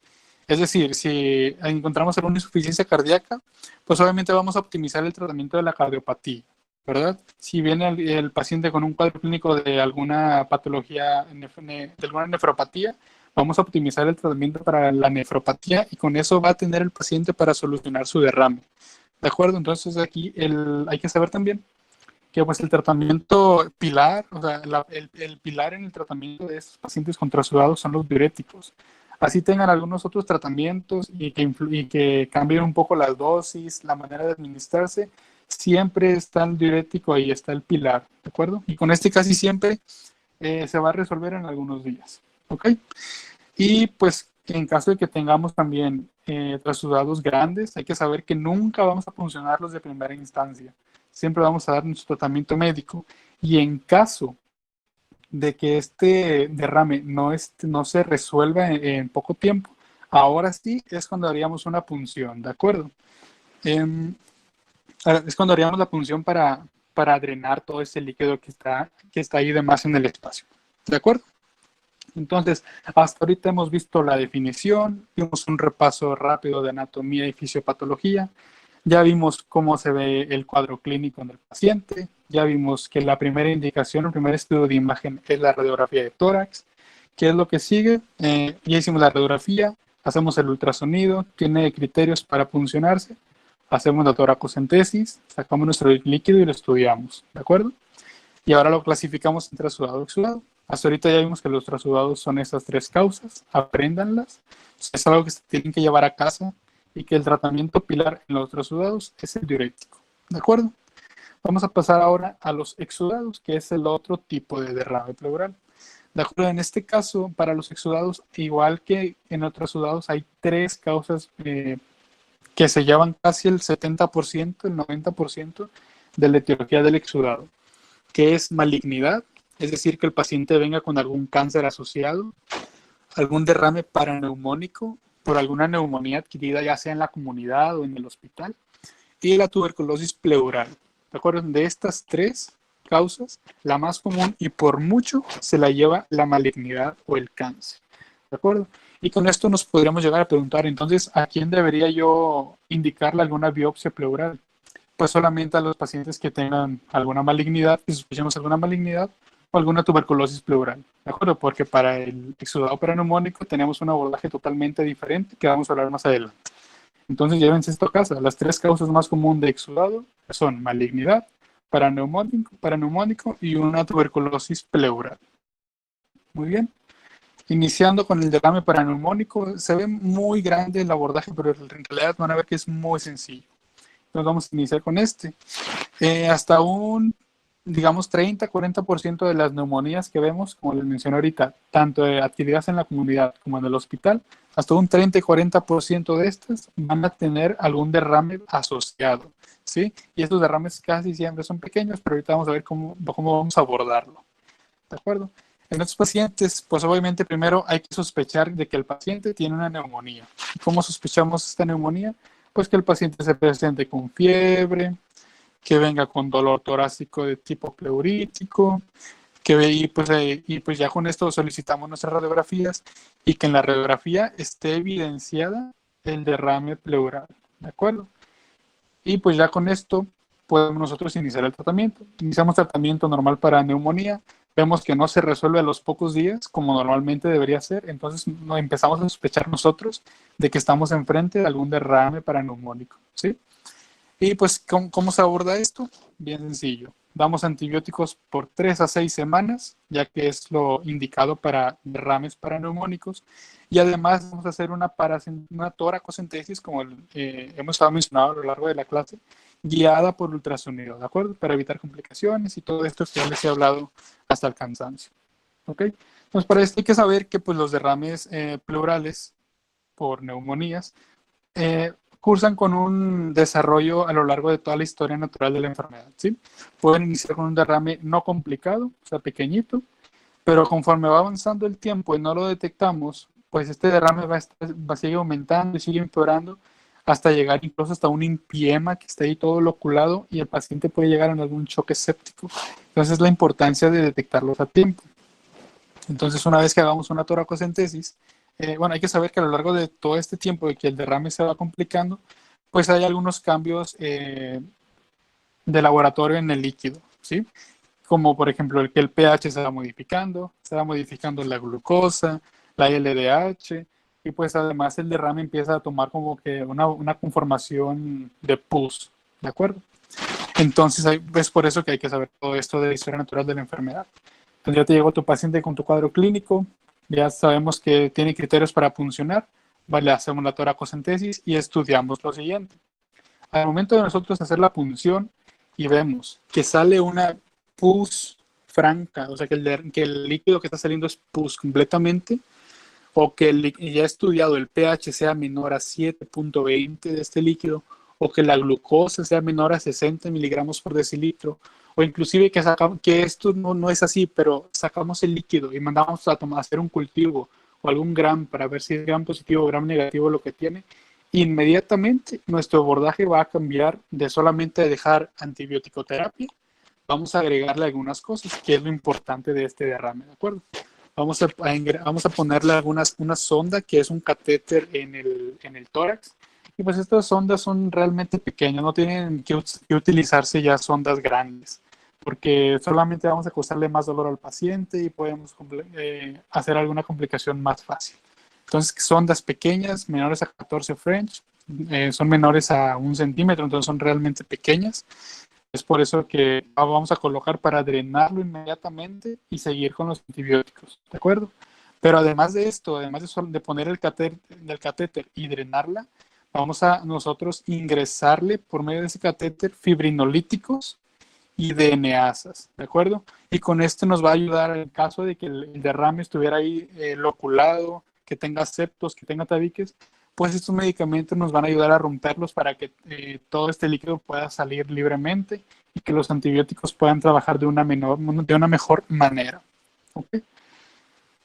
Es decir, si encontramos alguna insuficiencia cardíaca, pues obviamente vamos a optimizar el tratamiento de la cardiopatía, ¿verdad? Si viene el paciente con un cuadro clínico de alguna patología, de alguna nefropatía, vamos a optimizar el tratamiento para la nefropatía y con eso va a tener el paciente para solucionar su derrame. ¿De acuerdo? Entonces aquí hay que saber también que pues el tratamiento pilar, o sea, el pilar en el tratamiento de estos pacientes con trasudados son los diuréticos. Así tengan algunos otros tratamientos y que cambien un poco las dosis, la manera de administrarse, siempre está el diurético ahí, está el pilar, ¿de acuerdo? Y con este casi siempre se va a resolver en algunos días, ¿ok? Y pues en caso de que tengamos también trasudados grandes, hay que saber que nunca vamos a funcionarlos de primera instancia. Siempre vamos a dar nuestro tratamiento médico. Y en caso de que este derrame no se resuelva en poco tiempo, ahora sí es cuando haríamos una punción, ¿de acuerdo? Es cuando haríamos la punción para drenar todo ese líquido que está ahí de más en el espacio, ¿de acuerdo? Entonces, hasta ahorita hemos visto la definición, vimos un repaso rápido de anatomía y fisiopatología, ya vimos cómo se ve el cuadro clínico en el paciente, ya vimos que la primera indicación, el primer estudio de imagen es la radiografía de tórax. ¿Qué es lo que sigue? Ya hicimos la radiografía, hacemos el ultrasonido, tiene criterios para funcionarse, hacemos la toracocentesis, sacamos nuestro líquido y lo estudiamos, ¿de acuerdo? Y ahora lo clasificamos en trasudado y exudado. Hasta ahorita ya vimos que los trasudados son esas tres causas, apréndanlas. Es algo que se tienen que llevar a casa y que el tratamiento pilar en los trasudados es el diurético. ¿De acuerdo? Vamos a pasar ahora a los exudados, que es el otro tipo de derrame pleural. De acuerdo, en este caso, para los exudados, igual que en otros exudados, hay tres causas que se llevan casi el 70%, el 90% de la etiología del exudado, que es malignidad, es decir, que el paciente venga con algún cáncer asociado, algún derrame paraneumónico por alguna neumonía adquirida ya sea en la comunidad o en el hospital, y la tuberculosis pleural. ¿De acuerdo? De estas tres causas, la más común y por mucho se la lleva la malignidad o el cáncer. ¿De acuerdo? Y con esto nos podríamos llegar a preguntar, entonces, ¿a quién debería yo indicarle alguna biopsia pleural? Pues solamente a los pacientes que tengan alguna malignidad, que sospechemos alguna malignidad o alguna tuberculosis pleural, ¿de acuerdo? Porque para el exudado paraneumónico tenemos un abordaje totalmente diferente que vamos a hablar más adelante. Entonces llévense esto a casa. Las tres causas más comunes de exudado son malignidad, paraneumónico y una tuberculosis pleural. Muy bien. Iniciando con el derrame paraneumónico, se ve muy grande el abordaje, pero en realidad van a ver que es muy sencillo. Entonces vamos a iniciar con este. Hasta un, digamos, 30-40% de las neumonías que vemos, como les mencioné ahorita, tanto adquiridas en la comunidad como en el hospital, hasta un 30 y 40% de estas van a tener algún derrame asociado, ¿sí? Y estos derrames casi siempre son pequeños, pero ahorita vamos a ver cómo vamos a abordarlo, ¿de acuerdo? En estos pacientes, pues obviamente primero hay que sospechar de que el paciente tiene una neumonía. ¿Cómo sospechamos esta neumonía? Pues que el paciente se presente con fiebre, que venga con dolor torácico de tipo pleurítico, y pues ya con esto solicitamos nuestras radiografías y que en la radiografía esté evidenciada el derrame pleural, ¿de acuerdo? Y pues ya con esto podemos nosotros iniciar el tratamiento. Iniciamos tratamiento normal para neumonía, vemos que no se resuelve a los pocos días como normalmente debería ser, entonces nos empezamos a sospechar nosotros de que estamos enfrente de algún derrame paraneumónico, ¿sí? Y pues, ¿cómo se aborda esto? Bien sencillo. damos antibióticos por 3 a 6 semanas, ya que es lo indicado para derrames paraneumónicos. Y además vamos a hacer una toracocentesis, como hemos estado mencionando a lo largo de la clase, guiada por ultrasonido, ¿de acuerdo? Para evitar complicaciones y todo esto que ya les he hablado hasta el cansancio. ¿Ok? Entonces, para esto hay que saber que pues, los derrames pleurales por neumonías cursan con un desarrollo a lo largo de toda la historia natural de la enfermedad, ¿sí? Pueden iniciar con un derrame no complicado, o sea, pequeñito, pero conforme va avanzando el tiempo y no lo detectamos, pues este derrame va a seguir aumentando y sigue empeorando hasta llegar incluso hasta un empiema que está ahí todo loculado y el paciente puede llegar a algún choque séptico. Entonces, la importancia de detectarlos a tiempo. Entonces, una vez que hagamos una toracocentesis, bueno, hay que saber que a lo largo de todo este tiempo de que el derrame se va complicando, pues hay algunos cambios de laboratorio en el líquido, ¿sí? Como por ejemplo el que el pH se va modificando la glucosa, la LDH, y pues además el derrame empieza a tomar como que una conformación de pus, ¿de acuerdo? Entonces es por eso que hay que saber todo esto de la historia natural de la enfermedad. Entonces ya te llegó tu paciente con tu cuadro clínico, ya sabemos que tiene criterios para funcionar, vale, hacemos la toracocentesis y estudiamos lo siguiente. Al momento de nosotros hacer la punción y vemos que sale una pus franca, o sea que el líquido que está saliendo es pus completamente, o que ya estudiado el pH sea menor a 7.20 de este líquido, o que la glucosa sea menor a 60 miligramos por decilitro, o inclusive que esto no es así, pero sacamos el líquido y mandamos a hacer un cultivo o algún gram para ver si es gram positivo o gram negativo lo que tiene, inmediatamente nuestro abordaje va a cambiar de solamente dejar antibiótico-terapia, vamos a agregarle algunas cosas, que es lo importante de este derrame, ¿de acuerdo? Vamos a ponerle una sonda que es un catéter en el tórax. Y pues estas sondas son realmente pequeñas, no tienen que utilizarse ya sondas grandes, porque solamente vamos a causarle más dolor al paciente y podemos hacer alguna complicación más fácil. Entonces, sondas pequeñas, menores a 14 French, son menores a 1 centímetro, entonces son realmente pequeñas. Es por eso que vamos a colocar para drenarlo inmediatamente y seguir con los antibióticos, ¿de acuerdo? Pero además de esto, además de poner del catéter y drenarla, vamos a nosotros ingresarle por medio de ese catéter fibrinolíticos y DNAsas, ¿de acuerdo? Y con esto nos va a ayudar en caso de que el derrame estuviera ahí loculado, que tenga septos, que tenga tabiques, pues estos medicamentos nos van a ayudar a romperlos para que todo este líquido pueda salir libremente y que los antibióticos puedan trabajar de una mejor manera. ¿Okay?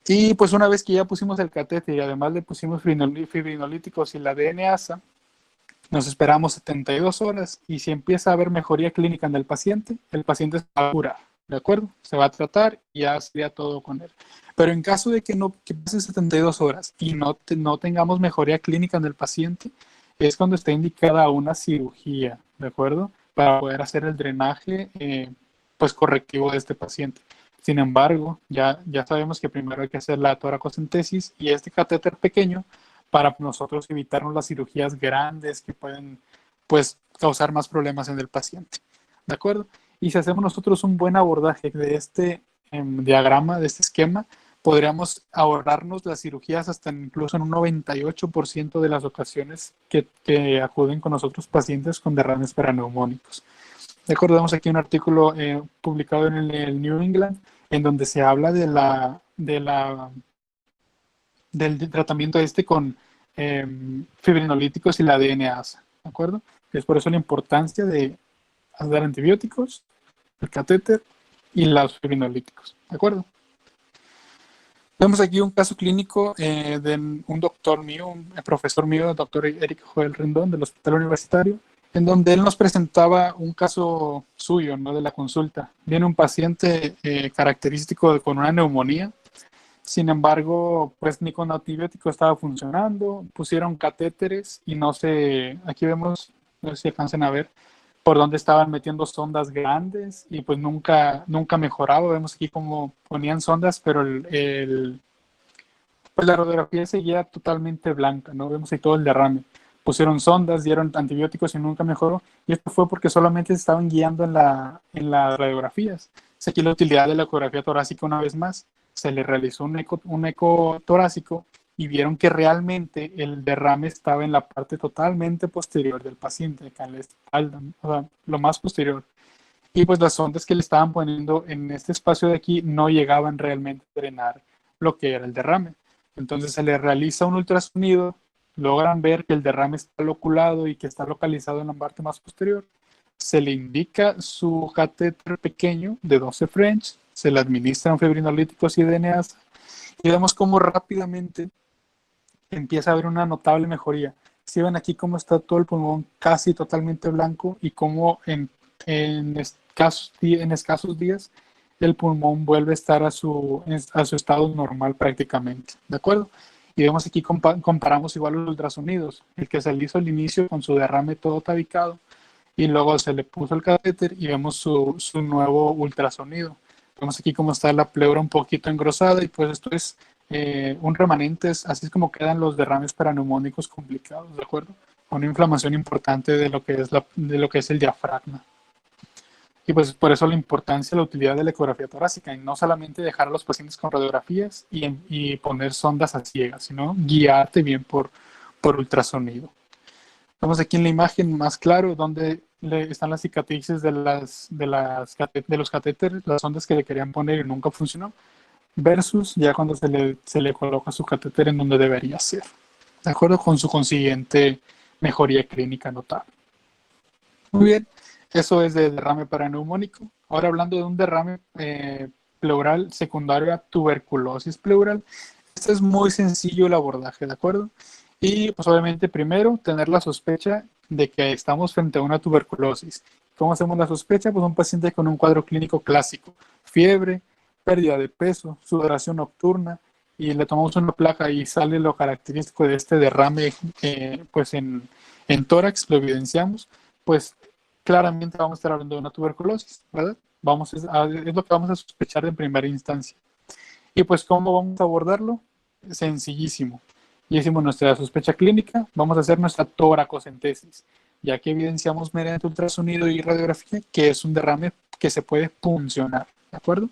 Y pues una vez que ya pusimos el catéter y además le pusimos fibrinolíticos y la DNasa, nos esperamos 72 horas y si empieza a haber mejoría clínica en el paciente se va a curar, ¿de acuerdo? Se va a tratar y ya sería todo con él. Pero en caso de que pasen 72 horas y no tengamos mejoría clínica en el paciente, es cuando está indicada una cirugía, ¿de acuerdo? Para poder hacer el drenaje pues correctivo de este paciente. Sin embargo, ya sabemos que primero hay que hacer la toracocentesis y este catéter pequeño para nosotros evitarnos las cirugías grandes que pueden pues causar más problemas en el paciente. ¿De acuerdo? Y si hacemos nosotros un buen abordaje de este diagrama, de este esquema, podríamos ahorrarnos las cirugías hasta incluso en un 98% de las ocasiones que acuden con nosotros pacientes con derrames paraneumónicos. Recordemos aquí un artículo publicado en el New England en donde se habla del tratamiento con fibrinolíticos y la DNasa, ¿de acuerdo? Es por eso la importancia de dar antibióticos, el catéter y los fibrinolíticos, ¿de acuerdo? Vemos aquí un caso clínico de un doctor mío, un profesor mío, el doctor Eric Joel Rendón del Hospital Universitario, en donde él nos presentaba un caso suyo, ¿no? De la consulta. Viene un paciente característico con una neumonía. Sin embargo, pues ni con antibiótico estaba funcionando, pusieron catéteres y aquí vemos, no sé si alcanzan a ver, por dónde estaban metiendo sondas grandes y pues nunca mejoraba. Vemos aquí cómo ponían sondas, pero pues la radiografía seguía totalmente blanca, ¿no? Vemos ahí todo el derrame. pusieron sondas, dieron antibióticos y nunca mejoró. Y esto fue porque solamente se estaban guiando en las radiografías. Es aquí la utilidad de la ecografía torácica una vez más. Se le realizó un eco torácico y vieron que realmente el derrame estaba en la parte totalmente posterior del paciente, acá en la espalda, o sea, lo más posterior. Y pues las sondas que le estaban poniendo en este espacio de aquí no llegaban realmente a drenar lo que era el derrame. Entonces se le realiza un ultrasonido, logran ver que el derrame está loculado y que está localizado en la parte más posterior. Se le indica su catéter pequeño de 12 French, se le administran fibrinolíticos y DNAs y vemos cómo rápidamente empieza a haber una notable mejoría. Si ven aquí cómo está todo el pulmón casi totalmente blanco y cómo en escasos días el pulmón vuelve a estar a su estado normal prácticamente, ¿de acuerdo? Y vemos aquí, comparamos igual los ultrasonidos, el que se le hizo al inicio con su derrame todo tabicado y luego se le puso el catéter y vemos su nuevo ultrasonido. Vemos aquí cómo está la pleura un poquito engrosada y pues esto es un remanente, así es como quedan los derrames paraneumónicos complicados, ¿de acuerdo? Una inflamación importante de de lo que es el diafragma. Y pues por eso la importancia, la utilidad de la ecografía torácica, y no solamente dejar a los pacientes con radiografías y poner sondas a ciegas, sino guiarte bien por ultrasonido. Vemos aquí en la imagen más claro donde están las cicatrices de los catéteres, las sondas que le querían poner y nunca funcionó, versus ya cuando se le coloca su catéter en donde debería ser, de acuerdo con su consiguiente mejoría clínica notable. Muy bien, eso es de derrame paraneumónico. Ahora hablando de un derrame pleural secundario a tuberculosis pleural, este es muy sencillo el abordaje, ¿de acuerdo? Y pues obviamente primero tener la sospecha de que estamos frente a una tuberculosis. ¿Cómo hacemos la sospecha? Pues un paciente con un cuadro clínico clásico, fiebre, pérdida de peso, sudoración nocturna, y le tomamos una placa y sale lo característico de este derrame pues en tórax, lo evidenciamos, pues claramente vamos a estar hablando de una tuberculosis, ¿verdad? Es lo que vamos a sospechar en primera instancia. Y pues, ¿cómo vamos a abordarlo? Sencillísimo. Y hicimos nuestra sospecha clínica, vamos a hacer nuestra toracocentesis, ya que evidenciamos mediante ultrasonido y radiografía que es un derrame que se puede puncionar, ¿de acuerdo?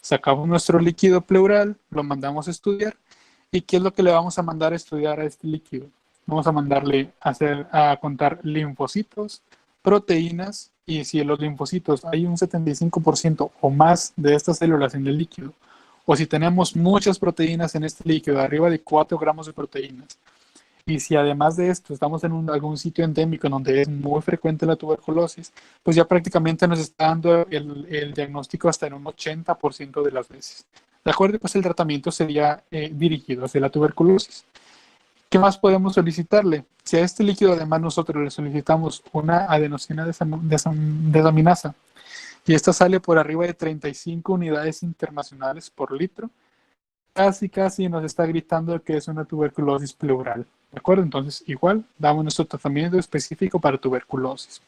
Sacamos nuestro líquido pleural, lo mandamos a estudiar, ¿y qué es lo que le vamos a mandar a estudiar a este líquido? Vamos a mandarle a contar linfocitos, proteínas, y si en los linfocitos hay un 75% o más de estas células en el líquido, o si tenemos muchas proteínas en este líquido, arriba de 4 gramos de proteínas, y si además de esto estamos en algún sitio endémico en donde es muy frecuente la tuberculosis, pues ya prácticamente nos está dando el diagnóstico hasta en un 80% de las veces. De acuerdo, pues el tratamiento sería dirigido hacia la tuberculosis. ¿Qué más podemos solicitarle? Si a este líquido además nosotros le solicitamos una adenosina desaminasa y esta sale por arriba de 35 unidades internacionales por litro, casi nos está gritando que es una tuberculosis pleural. ¿De acuerdo? Entonces, igual, damos nuestro tratamiento específico para tuberculosis.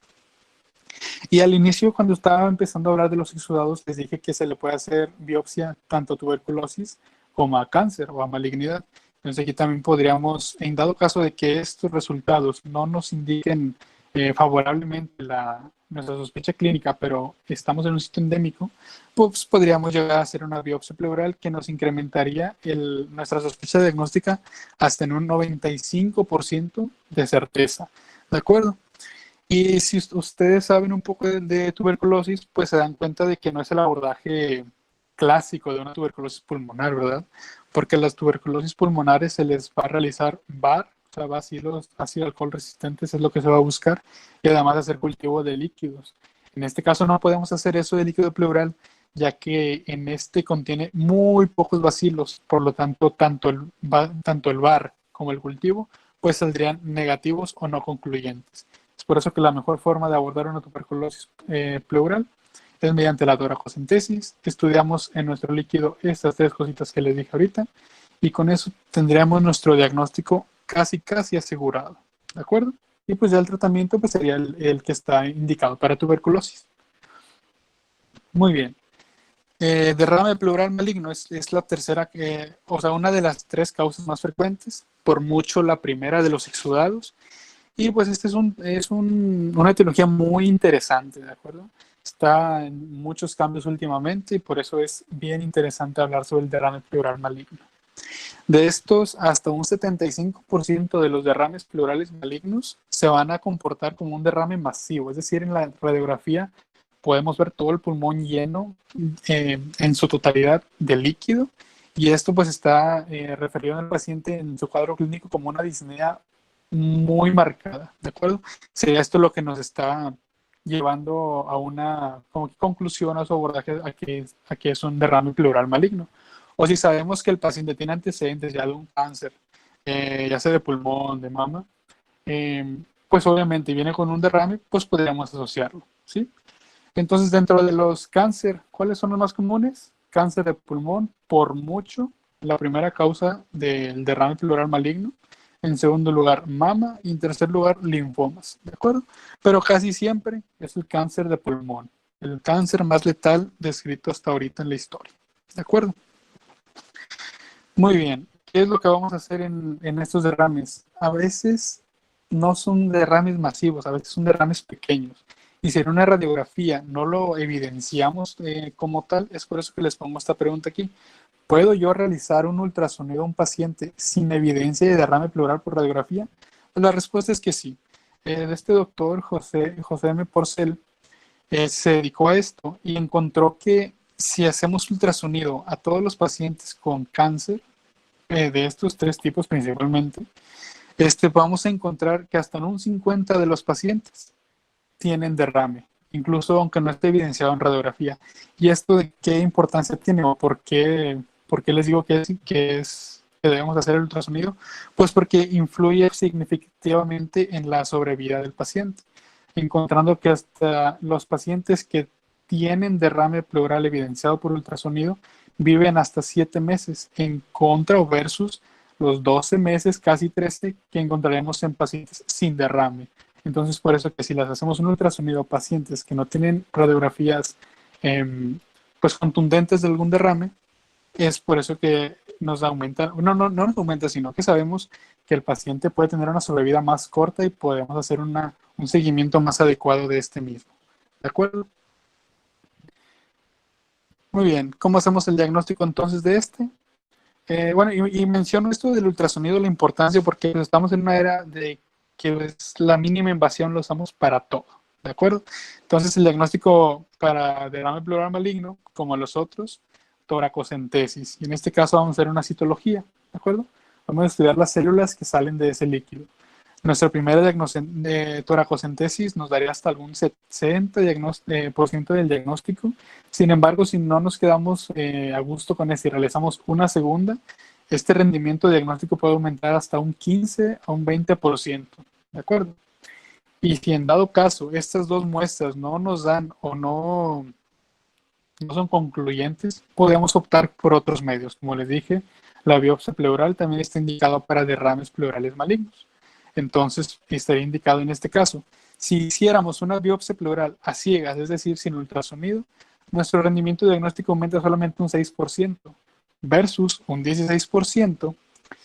Y al inicio, cuando estaba empezando a hablar de los exudados, les dije que se le puede hacer biopsia tanto a tuberculosis como a cáncer o a malignidad. Entonces aquí también podríamos, en dado caso de que estos resultados no nos indiquen favorablemente nuestra sospecha clínica, pero estamos en un sitio endémico, pues podríamos llegar a hacer una biopsia pleural que nos incrementaría nuestra sospecha diagnóstica hasta en un 95% de certeza. ¿De acuerdo? Y si ustedes saben un poco de tuberculosis, pues se dan cuenta de que no es el abordaje clásico de una tuberculosis pulmonar, ¿verdad? Porque las tuberculosis pulmonares se les va a realizar VAR, o sea, bacilos ácido alcohol resistentes es lo que se va a buscar, y además hacer cultivo de líquidos. En este caso no podemos hacer eso de líquido pleural, ya que en este contiene muy pocos bacilos, por lo tanto, tanto el VAR como el cultivo, pues saldrían negativos o no concluyentes. Es por eso que la mejor forma de abordar una tuberculosis pleural es mediante la toracocentesis. Estudiamos en nuestro líquido estas tres cositas que les dije ahorita y con eso tendríamos nuestro diagnóstico casi asegurado. ¿De acuerdo? Y pues ya el tratamiento pues sería el que está indicado para tuberculosis. Muy bien. Derrame pleural maligno es la tercera, o sea, una de las tres causas más frecuentes, por mucho la primera de los exudados. Y pues este una etiología muy interesante, ¿de acuerdo? Está en muchos cambios últimamente y por eso es bien interesante hablar sobre el derrame pleural maligno. De estos, hasta un 75% de los derrames pleurales malignos se van a comportar como un derrame masivo, es decir, en la radiografía podemos ver todo el pulmón lleno en su totalidad de líquido y esto pues está referido al paciente en su cuadro clínico como una disnea muy marcada, ¿de acuerdo? Sería esto lo que nos está llevando a una como conclusión a su abordaje a que es un derrame pleural maligno. O si sabemos que el paciente tiene antecedentes ya de un cáncer, ya sea de pulmón, de mama, pues obviamente viene con un derrame, pues podríamos asociarlo, ¿sí? Entonces, dentro de los cáncer, ¿cuáles son los más comunes? Cáncer de pulmón, por mucho, la primera causa del derrame pleural maligno. En segundo lugar, mama. Y en tercer lugar, linfomas. ¿De acuerdo? Pero casi siempre es el cáncer de pulmón. El cáncer más letal descrito hasta ahorita en la historia. ¿De acuerdo? Muy bien. ¿Qué es lo que vamos a hacer en estos derrames? A veces no son derrames masivos, a veces son derrames pequeños. Y si en una radiografía no lo evidenciamos como tal, es por eso que les pongo esta pregunta aquí. ¿Puedo yo realizar un ultrasonido a un paciente sin evidencia de derrame pleural por radiografía? Pues la respuesta es que sí. Este doctor, José M. Porcel, se dedicó a esto y encontró que si hacemos ultrasonido a todos los pacientes con cáncer, de estos tres tipos principalmente, vamos a encontrar que hasta en un 50 de los pacientes tienen derrame, incluso aunque no esté evidenciado en radiografía. ¿Y esto de qué importancia tiene o por qué les digo que debemos hacer el ultrasonido? Pues porque influye significativamente en la sobrevida del paciente, encontrando que hasta los pacientes que tienen derrame pleural evidenciado por ultrasonido viven hasta 7 meses en contra o versus los 12 meses, casi 13, que encontraremos en pacientes sin derrame. Entonces, por eso que si las hacemos un ultrasonido a pacientes que no tienen radiografías pues contundentes de algún derrame, es por eso que nos aumenta, no nos aumenta, sino que sabemos que el paciente puede tener una sobrevida más corta y podemos hacer un seguimiento más adecuado de este mismo. ¿De acuerdo? Muy bien. ¿Cómo hacemos el diagnóstico entonces de este? Bueno, y menciono esto del ultrasonido, la importancia, porque estamos en una era de que es la mínima invasión lo usamos para todo, ¿de acuerdo? Entonces el diagnóstico para derrame pleural maligno, como los otros, toracocentesis, y en este caso vamos a hacer una citología, ¿de acuerdo? Vamos a estudiar las células que salen de ese líquido. Nuestra primera toracocentesis nos daría hasta algún 60% del diagnóstico. Sin embargo, si no nos quedamos a gusto con esto y realizamos una segunda, este rendimiento diagnóstico puede aumentar hasta un 15 a un 20%. ¿De acuerdo? Y si en dado caso estas dos muestras no nos dan o no son concluyentes, podemos optar por otros medios. Como les dije, la biopsia pleural también está indicada para derrames pleurales malignos. Entonces, estaría indicado en este caso. Si hiciéramos una biopsia pleural a ciegas, es decir, sin ultrasonido, nuestro rendimiento diagnóstico aumenta solamente un 6% versus un 16%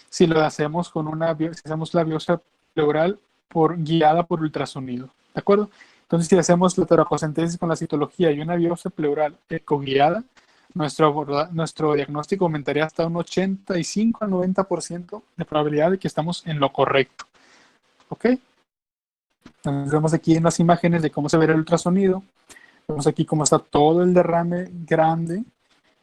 si lo hacemos si hacemos la biopsia pleural guiada por ultrasonido. ¿De acuerdo? Entonces, si hacemos la toracocentesis con la citología y una biopsia pleural ecoguiada, nuestro diagnóstico aumentaría hasta un 85 al 90% de probabilidad de que estamos en lo correcto. ¿Ok? Entonces, vemos aquí en las imágenes de cómo se ve el ultrasonido. Vemos aquí cómo está todo el derrame grande.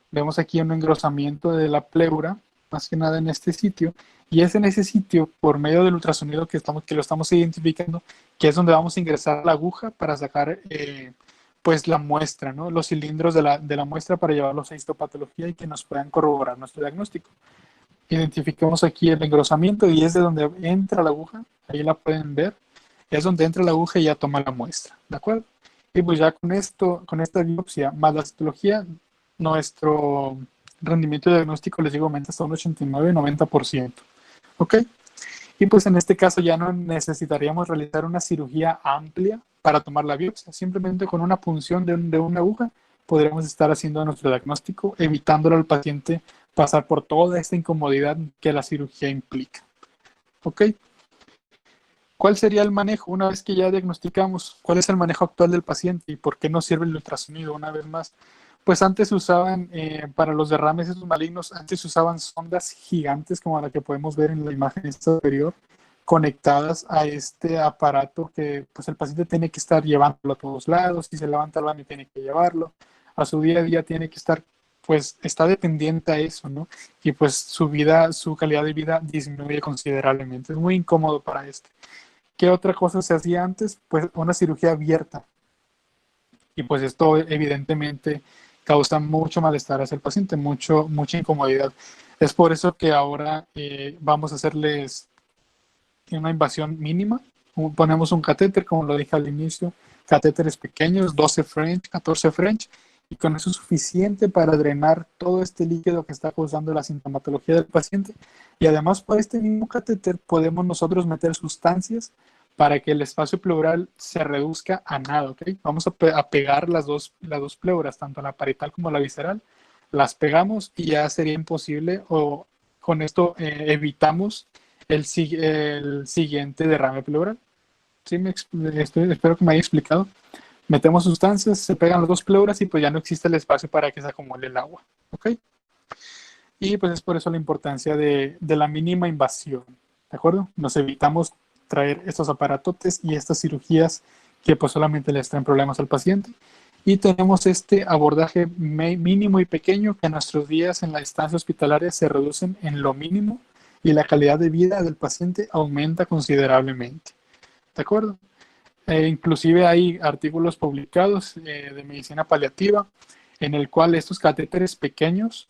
Vemos aquí un engrosamiento de la pleura, más que nada en este sitio. Y es en ese sitio, por medio del ultrasonido que lo estamos identificando, que es donde vamos a ingresar la aguja para sacar pues la muestra, ¿no? Los cilindros de la muestra para llevarlos a histopatología y que nos puedan corroborar nuestro diagnóstico. Identificamos aquí el engrosamiento y es de donde entra la aguja, ahí la pueden ver, es donde entra la aguja y ya toma la muestra, ¿de acuerdo? Y pues ya con esta biopsia más la citología, nuestro rendimiento diagnóstico, les digo, aumenta hasta un 89-90%. ¿Ok? Y pues en este caso ya no necesitaríamos realizar una cirugía amplia para tomar la biopsia. Simplemente con una punción de una aguja podríamos estar haciendo nuestro diagnóstico, evitándole al paciente pasar por toda esta incomodidad que la cirugía implica. ¿Ok? ¿Cuál sería el manejo una vez que ya diagnosticamos? ¿Cuál es el manejo actual del paciente y por qué no sirve el ultrasonido una vez más? Pues antes se usaban, para los derrames esos malignos, antes se usaban sondas gigantes como la que podemos ver en la imagen superior, conectadas a este aparato que pues el paciente tiene que estar llevándolo a todos lados, si se levanta al baño tiene que llevarlo, a su día a día tiene que estar, pues está dependiente a eso, ¿no? Y pues su vida, su calidad de vida disminuye considerablemente. Es muy incómodo para este. ¿Qué otra cosa se hacía antes? Pues una cirugía abierta. Y pues esto evidentemente causa mucho malestar hacia el paciente, mucha incomodidad. Es por eso que ahora vamos a hacerles una invasión mínima. Ponemos un catéter, como lo dije al inicio, catéteres pequeños, 12 French, 14 French, y con eso es suficiente para drenar todo este líquido que está causando la sintomatología del paciente. Y además, por este mismo catéter podemos nosotros meter sustancias para que el espacio pleural se reduzca a nada, ¿ok? Vamos a pegar las dos pleuras, tanto la parietal como la visceral, las pegamos y ya sería imposible, o con esto evitamos el siguiente derrame pleural. ¿Sí? Espero que me haya explicado. Metemos sustancias, se pegan las dos pleuras y pues ya no existe el espacio para que se acumule el agua. ¿Ok? Y pues es por eso la importancia de la mínima invasión. ¿De acuerdo? Nos evitamos traer estos aparatotes y estas cirugías que pues solamente les traen problemas al paciente. Y tenemos este abordaje mínimo y pequeño que en nuestros días en la estancia hospitalaria se reducen en lo mínimo y la calidad de vida del paciente aumenta considerablemente. ¿De acuerdo? Inclusive hay artículos publicados de medicina paliativa en el cual estos catéteres pequeños,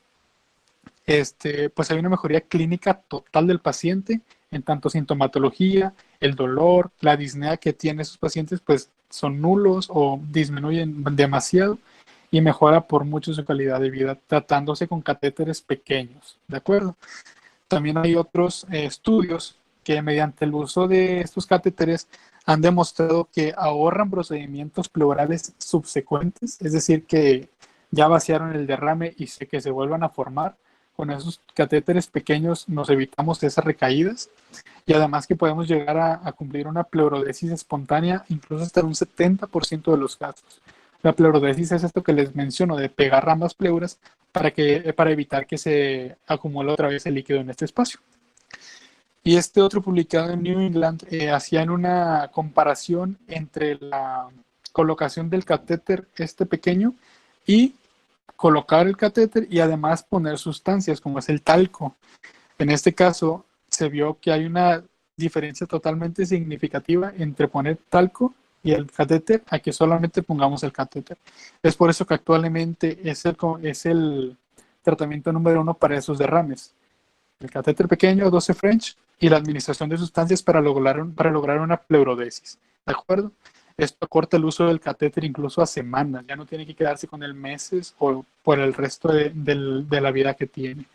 pues hay una mejoría clínica total del paciente en tanto sintomatología, el dolor, la disnea que tienen esos pacientes, pues son nulos o disminuyen demasiado y mejora por mucho su calidad de vida tratándose con catéteres pequeños, ¿de acuerdo? También hay otros estudios que mediante el uso de estos catéteres han demostrado que ahorran procedimientos pleurales subsecuentes, es decir, que ya vaciaron el derrame y que se vuelvan a formar. Con esos catéteres pequeños nos evitamos esas recaídas y además que podemos llegar a cumplir una pleurodesis espontánea incluso hasta un 70% de los casos. La pleurodesis es esto que les menciono, de pegar ambas pleuras para evitar que se acumule otra vez el líquido en este espacio. Y este otro publicado en New England hacían una comparación entre la colocación del catéter este pequeño y colocar el catéter y además poner sustancias como es el talco. En este caso se vio que hay una diferencia totalmente significativa entre poner talco y el catéter a que solamente pongamos el catéter. Es por eso que actualmente es el tratamiento número 1 para esos derrames. El catéter pequeño, 12 French, y la administración de sustancias para lograr una pleurodesis. ¿De acuerdo? Esto acorta el uso del catéter incluso a semanas. Ya no tiene que quedarse con él meses o por el resto de la vida que tiene.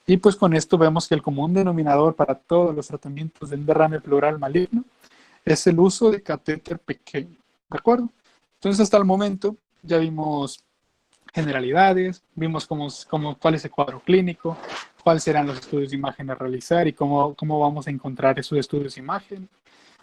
Y pues con esto vemos que el común denominador para todos los tratamientos del derrame pleural maligno es el uso de catéter pequeño. ¿De acuerdo? Entonces hasta el momento ya vimos generalidades, vimos cuál es el cuadro clínico, cuáles serán los estudios de imagen a realizar y cómo vamos a encontrar esos estudios de imagen.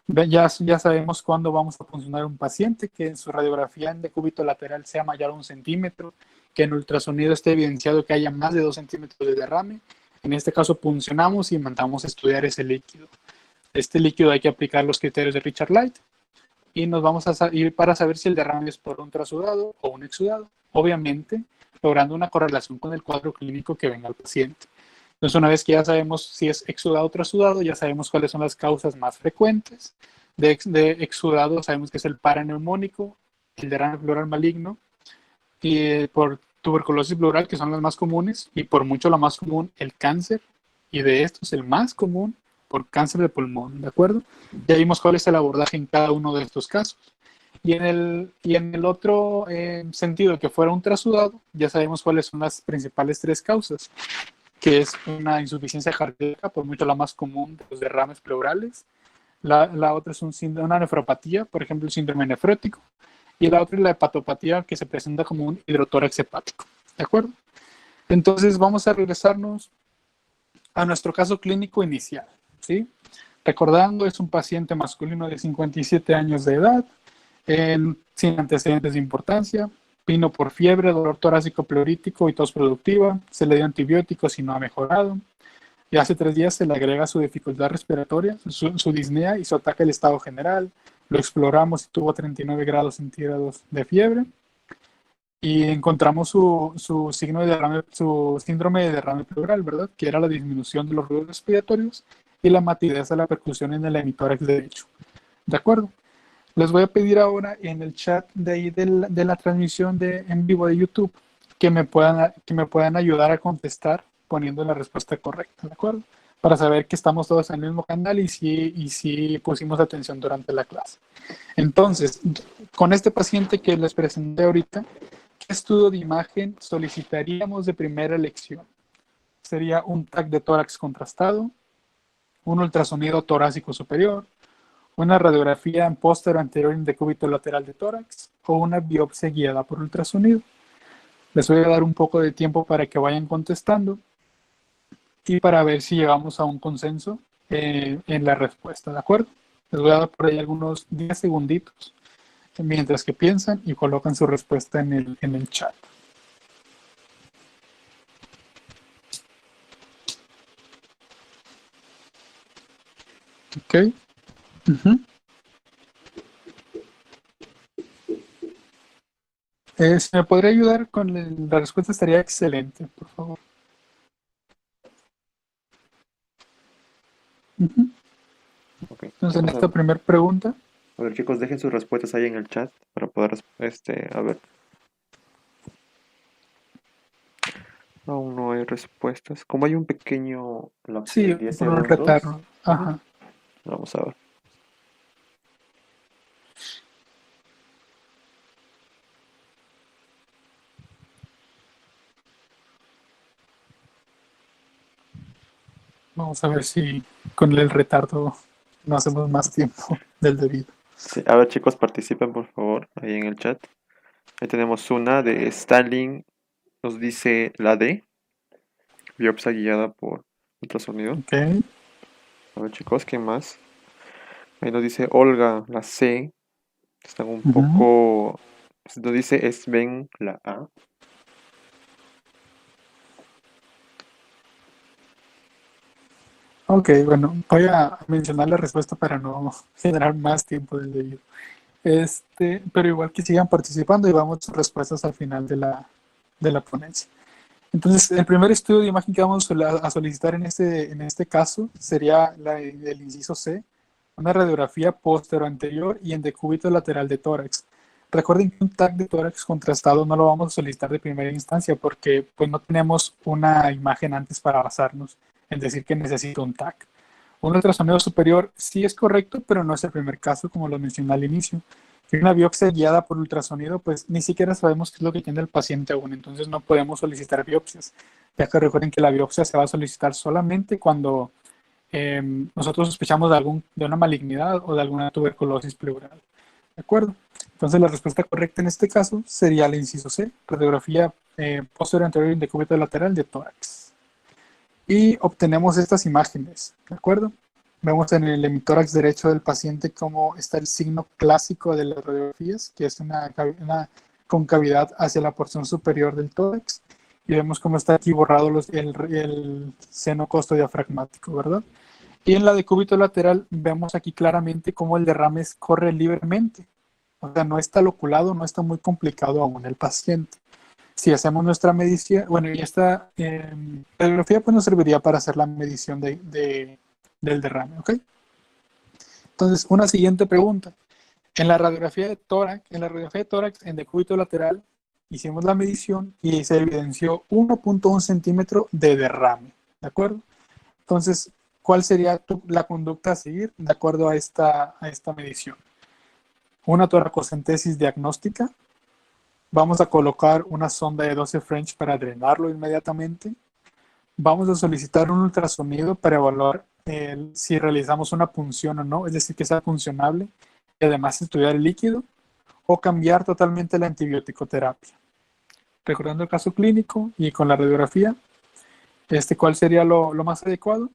Ya sabemos cuándo vamos a funcionar un paciente, que en su radiografía en decúbito lateral sea mayor a 1 centímetro, que en ultrasonido esté evidenciado que haya más de 2 centímetros de derrame. En este caso puncionamos y mandamos a estudiar ese líquido. Este líquido hay que aplicar los criterios de Richard Light y nos vamos a ir para saber si el derrame es por un trasudado o un exudado, obviamente logrando una correlación con el cuadro clínico que venga al paciente. Entonces, una vez que ya sabemos si es exudado o trasudado, ya sabemos cuáles son las causas más frecuentes. De exudado sabemos que es el paraneumónico, el derrame pleural maligno, y por tuberculosis pleural, que son las más comunes, y por mucho la más común, el cáncer, y de estos el más común, por cáncer de pulmón, ¿de acuerdo? Ya vimos cuál es el abordaje en cada uno de estos casos. Y en el otro sentido, que fuera un trasudado, ya sabemos cuáles son las principales 3 causas, que es una insuficiencia cardíaca, por mucho la más común de los derrames pleurales. La otra es una nefropatía, por ejemplo, el síndrome nefrótico. Y la otra es la hepatopatía, que se presenta como un hidrotórax hepático. ¿De acuerdo? Entonces vamos a regresarnos a nuestro caso clínico inicial, ¿sí? Recordando, es un paciente masculino de 57 años de edad, sin antecedentes de importancia, vino por fiebre, dolor torácico pleurítico y tos productiva, se le dio antibióticos y no ha mejorado. Y hace 3 días se le agrega su dificultad respiratoria, su disnea y su ataque al estado general. Lo exploramos y tuvo 39 grados centígrados de fiebre. Y encontramos su signo de derrame, su síndrome de derrame pleural, ¿verdad? Que era la disminución de los ruidos respiratorios y la matidez de la percusión en el hemitórax derecho. ¿De acuerdo? Les voy a pedir ahora en el chat de ahí de la transmisión en vivo de YouTube que me puedan ayudar a contestar poniendo la respuesta correcta, ¿de acuerdo? Para saber que estamos todos en el mismo canal y si pusimos atención durante la clase. Entonces, con este paciente que les presenté ahorita, ¿qué estudio de imagen solicitaríamos de primera elección? Sería un TAC de tórax contrastado, un ultrasonido torácico superior, una radiografía en póster anterior en decúbito lateral de tórax o una biopsia guiada por ultrasonido. Les voy a dar un poco de tiempo para que vayan contestando y para ver si llegamos a un consenso en la respuesta, ¿de acuerdo? Les voy a dar por ahí algunos 10 segunditos mientras que piensan y colocan su respuesta en el chat. Ok. Si me podría ayudar con la respuesta estaría excelente, por favor. Okay. Entonces, en esta primera pregunta. A ver, chicos, dejen sus respuestas ahí en el chat para poder, a ver. Aún no hay respuestas. Como hay un pequeño lapso Sí, de 10 por un segundos. retardo. Ajá. Vamos a ver. Vamos a ver si con el retardo no hacemos más tiempo del debido. Sí, a ver, chicos, participen por favor ahí en el chat. Ahí tenemos una de Stalin. Nos dice la D. Biopsia guiada por ultrasonido. Ok. A ver, chicos, ¿qué más? Ahí nos dice Olga, la C. Están un poco. Nos dice Sven, la A. Ok, bueno, voy a mencionar la respuesta para no generar más tiempo del debido. Pero igual que sigan participando y vamos a sus respuestas al final de la ponencia. Entonces, el primer estudio de imagen que vamos a solicitar en este caso sería el inciso C, una radiografía póstero anterior y en decúbito lateral de tórax. Recuerden que un TAC de tórax contrastado no lo vamos a solicitar de primera instancia porque pues no tenemos una imagen antes para basarnos en decir que necesito un TAC. Un ultrasonido superior sí es correcto, pero no es el primer caso, como lo mencioné al inicio. Si una biopsia guiada por ultrasonido, pues ni siquiera sabemos qué es lo que tiene el paciente aún, entonces no podemos solicitar biopsias, ya que recuerden que la biopsia se va a solicitar solamente cuando nosotros sospechamos de una malignidad o de alguna tuberculosis pleural. ¿De acuerdo? Entonces la respuesta correcta en este caso sería el inciso C, radiografía posterior anterior en decúbito lateral de tórax. Y obtenemos estas imágenes, ¿de acuerdo? Vemos en el hemitórax derecho del paciente cómo está el signo clásico de las radiografías, que es una concavidad hacia la porción superior del tórax. Y vemos cómo está aquí borrado el seno costodiafragmático, ¿verdad? Y en la decúbito lateral vemos aquí claramente cómo el derrame corre libremente. O sea, no está loculado, no está muy complicado aún el paciente. Si hacemos nuestra medición, bueno, y esta radiografía pues nos serviría para hacer la medición del derrame, ¿ok? Entonces, una siguiente pregunta. En la radiografía de tórax, en decúbito lateral, hicimos la medición y se evidenció 1.1 centímetro de derrame, ¿de acuerdo? Entonces, ¿cuál sería la conducta a seguir de acuerdo a esta medición? Una toracocentesis diagnóstica. Vamos a colocar una sonda de 12 French para drenarlo inmediatamente. Vamos a solicitar un ultrasonido para evaluar si realizamos una punción o no, es decir, que sea funcionable y además estudiar el líquido o cambiar totalmente la antibiótico-terapia. Recordando el caso clínico y con la radiografía, ¿cuál sería lo más adecuado?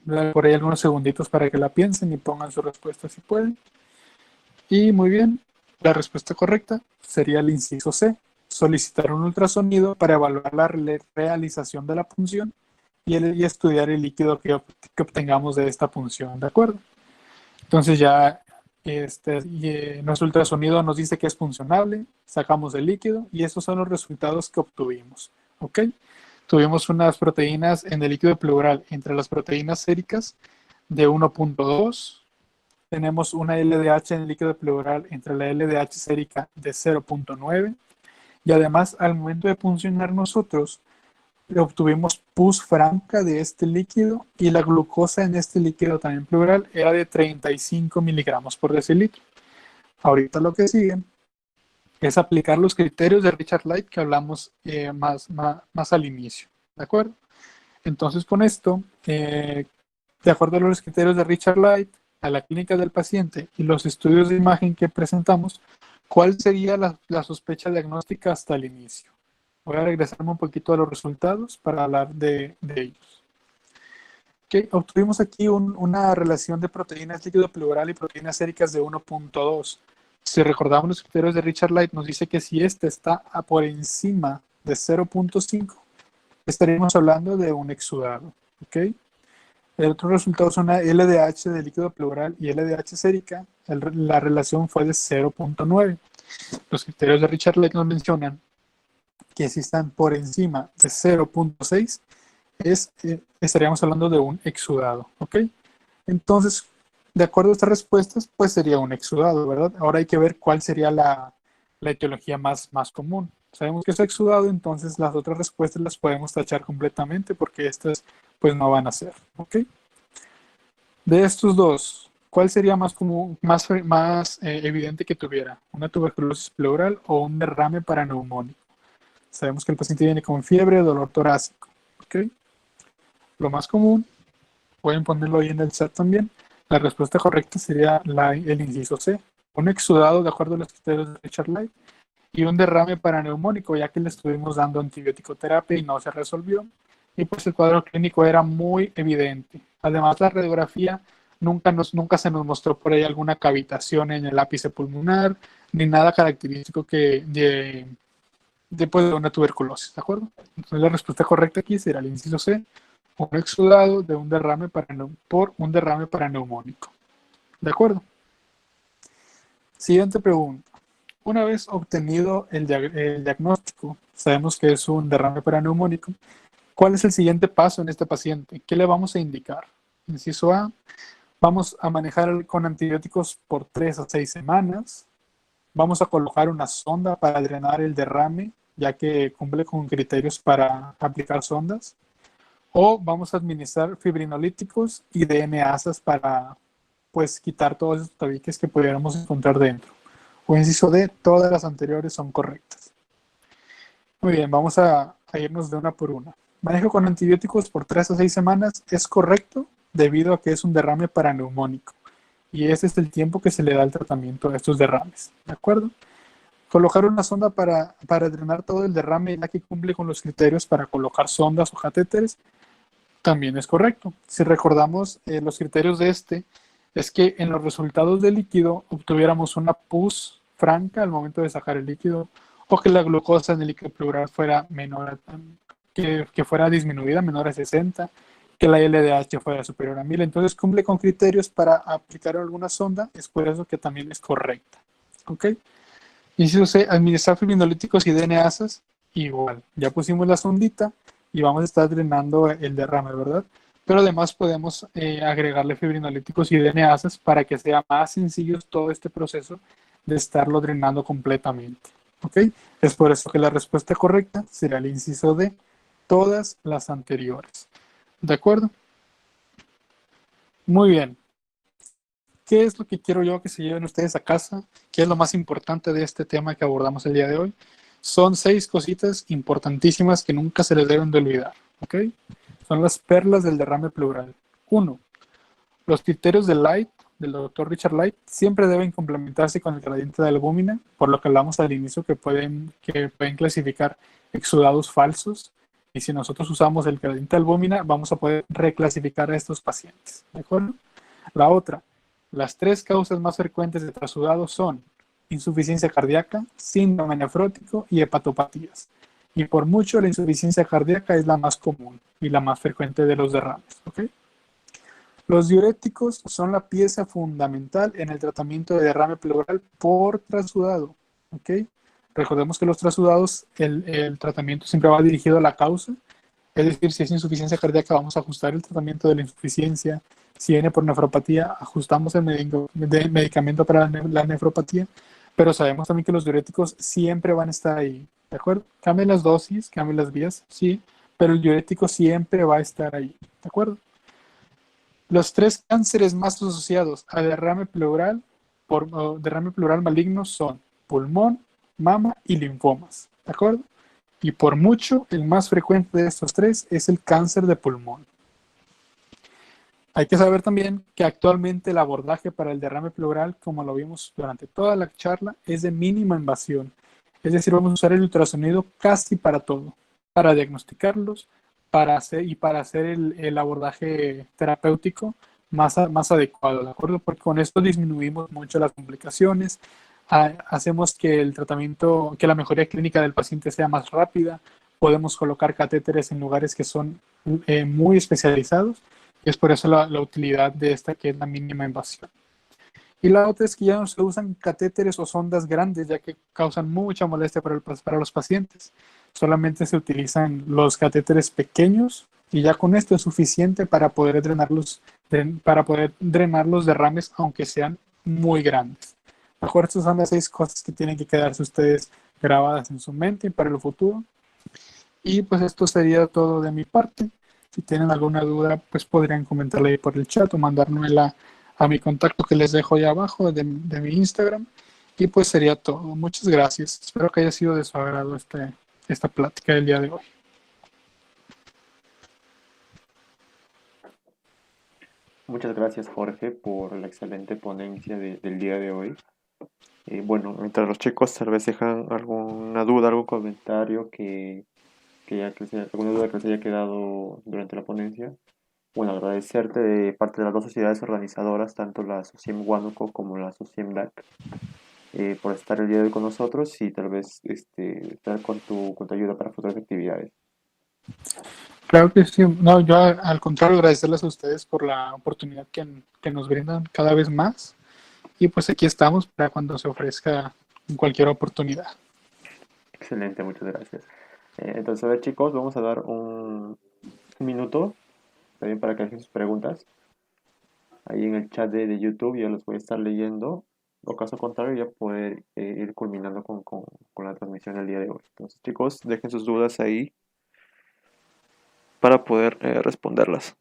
dar por ahí algunos segunditos para que la piensen y pongan su respuesta si pueden. Y muy bien, la respuesta correcta sería el inciso C, solicitar un ultrasonido para evaluar la realización de la punción y estudiar el líquido que obtengamos de esta punción, ¿de acuerdo? Entonces ya nuestro ultrasonido nos dice que es funcionable, sacamos el líquido y esos son los resultados que obtuvimos, ¿ok? Tuvimos unas proteínas en el líquido pleural entre las proteínas séricas de 1.2. Tenemos una LDH en el líquido pleural entre la LDH sérica de 0.9 y además al momento de puncionar nosotros obtuvimos pus franca de este líquido y la glucosa en este líquido también pleural era de 35 miligramos por decilitro. Ahorita lo que sigue es aplicar los criterios de Richard Light que hablamos más al inicio, ¿de acuerdo? Entonces con esto, de acuerdo a los criterios de Richard Light, a la clínica del paciente y los estudios de imagen que presentamos, ¿cuál sería la sospecha diagnóstica hasta el inicio? Voy a regresarme un poquito a los resultados para hablar de ellos. Okay, obtuvimos aquí una relación de proteínas líquido pleural y proteínas séricas de 1.2. Si recordamos los criterios de Richard Light, nos dice que si este está por encima de 0.5, estaríamos hablando de un exudado. ¿Okay? El otro resultado son una LDH de líquido pleural y LDH sérica. La relación fue de 0.9. Los criterios de Richard Light nos mencionan que si están por encima de 0.6, estaríamos hablando de un exudado, ¿ok? Entonces, de acuerdo a estas respuestas, pues sería un exudado, ¿verdad? Ahora hay que ver cuál sería la etiología más común. Sabemos que es exudado, entonces las otras respuestas las podemos tachar completamente porque estas pues no van a ser, ¿ok? De estos dos, ¿cuál sería más común, más evidente que tuviera? ¿Una tuberculosis pleural o un derrame paraneumónico? Sabemos que el paciente viene con fiebre, dolor torácico, ¿ok? Lo más común, pueden ponerlo ahí en el chat también, la respuesta correcta sería el inciso C, un exudado de acuerdo a los criterios de Richard Light y un derrame paraneumónico, ya que le estuvimos dando antibiótico terapia y no se resolvió, y pues el cuadro clínico era muy evidente. Además, la radiografía nunca se nos mostró por ahí alguna cavitación en el ápice pulmonar, ni nada característico después de una tuberculosis, ¿de acuerdo? Entonces la respuesta correcta aquí será el inciso C, un exudado de un derrame por un derrame paraneumónico. ¿De acuerdo? Siguiente pregunta. Una vez obtenido el diagnóstico, sabemos que es un derrame paraneumónico, ¿cuál es el siguiente paso en este paciente? ¿Qué le vamos a indicar? Inciso A, vamos a manejar con antibióticos por 3 a 6 semanas. Vamos a colocar una sonda para drenar el derrame, ya que cumple con criterios para aplicar sondas. O vamos a administrar fibrinolíticos y DNAsas para pues quitar todos esos tabiques que pudiéramos encontrar dentro. O inciso D, todas las anteriores son correctas. Muy bien, vamos a irnos de una por una. Manejo con antibióticos por 3 a 6 semanas es correcto debido a que es un derrame paraneumónico. Y ese es el tiempo que se le da al tratamiento de estos derrames. ¿De acuerdo? Colocar una sonda para drenar todo el derrame, ya que cumple con los criterios para colocar sondas o catéteres, también es correcto. Si recordamos los criterios de es que en los resultados del líquido obtuviéramos una pus franca al momento de sacar el líquido o que la glucosa en el líquido pleural fuera menor, que fuera disminuida, menor a 60, que la LDH fuera superior a 1000. Entonces cumple con criterios para aplicar alguna sonda, es por eso que también es correcta. ¿Ok? Inciso C, administrar fibrinolíticos y DNAsas, igual. Ya pusimos la sondita y vamos a estar drenando el derrame, ¿verdad? Pero además podemos agregarle fibrinolíticos y DNAsas para que sea más sencillo todo este proceso de estarlo drenando completamente. ¿Ok? Es por eso que la respuesta correcta será el inciso D, todas las anteriores. ¿De acuerdo? Muy bien. ¿Qué es lo que quiero yo que se lleven ustedes a casa? ¿Qué es lo más importante de este tema que abordamos el día de hoy? Son 6 cositas importantísimas que nunca se les deben de olvidar, ¿ok? Son las perlas del derrame pleural. 1. Los criterios de Light, del doctor Richard Light, siempre deben complementarse con el gradiente de albúmina, por lo que hablamos al inicio que pueden clasificar exudados falsos Y si nosotros usamos el gradiente de albúmina, vamos a poder reclasificar a estos pacientes. ¿De acuerdo? La otra, las tres causas más frecuentes de trasudado son insuficiencia cardíaca, síndrome nefrótico y hepatopatías. Y por mucho la insuficiencia cardíaca es la más común y la más frecuente de los derrames. ¿Okay? Los diuréticos son la pieza fundamental en el tratamiento de derrame pleural por trasudado. ¿Okay? Recordemos que los trasudados, el tratamiento siempre va dirigido a la causa. Es decir, si es insuficiencia cardíaca, vamos a ajustar el tratamiento de la insuficiencia. Si viene por nefropatía, ajustamos el medicamento para la nefropatía. Pero sabemos también que los diuréticos siempre van a estar ahí. ¿De acuerdo? Cambien las dosis, cambien las vías, sí. Pero el diurético siempre va a estar ahí. ¿De acuerdo? Los tres cánceres más asociados a derrame pleural derrame pleural maligno son pulmón, mama y linfomas. ¿De acuerdo? Y por mucho, el más frecuente de estos tres es el cáncer de pulmón. Hay que saber también que actualmente el abordaje para el derrame pleural, como lo vimos durante toda la charla, es de mínima invasión. Es decir, vamos a usar el ultrasonido casi para todo, para diagnosticarlos para hacer el abordaje terapéutico más adecuado, ¿de acuerdo? Porque con esto disminuimos mucho las complicaciones, hacemos que el tratamiento, que la mejoría clínica del paciente sea más rápida, podemos colocar catéteres en lugares que son muy especializados y es por eso la utilidad de esta que es la mínima invasión. Y la otra es que ya no se usan catéteres o sondas grandes, ya que causan mucha molestia para los pacientes. Solamente se utilizan los catéteres pequeños y ya con esto es suficiente para poder drenar los derrames, aunque sean muy grandes. Mejor, estas son las 6 cosas que tienen que quedarse ustedes grabadas en su mente y para el futuro. Y pues esto sería todo de mi parte. Si tienen alguna duda, pues podrían comentarle ahí por el chat o mandármela a mi contacto que les dejo ahí abajo de mi Instagram. Y pues sería todo. Muchas gracias. Espero que haya sido de su agrado esta plática del día de hoy. Muchas gracias, Jorge, por la excelente ponencia del día de hoy. Bueno, mientras los chicos tal vez dejan alguna duda, algún comentario alguna duda que les haya quedado durante la ponencia. Bueno, agradecerte de parte de las dos sociedades organizadoras, tanto la SOCIEM Huánuco como la SOCIEM DAC, por estar el día de hoy con nosotros y tal vez estar con tu ayuda para futuras actividades. Claro que sí. No, yo al contrario agradecerles a ustedes por la oportunidad que nos brindan cada vez más. Y pues aquí estamos para cuando se ofrezca cualquier oportunidad. Excelente, muchas gracias. Entonces, a ver chicos, vamos a dar un minuto también para que hagan sus preguntas. Ahí en el chat de YouTube yo los voy a estar leyendo. O caso contrario, ya poder ir culminando con la transmisión el día de hoy. Entonces, chicos, dejen sus dudas ahí para poder responderlas.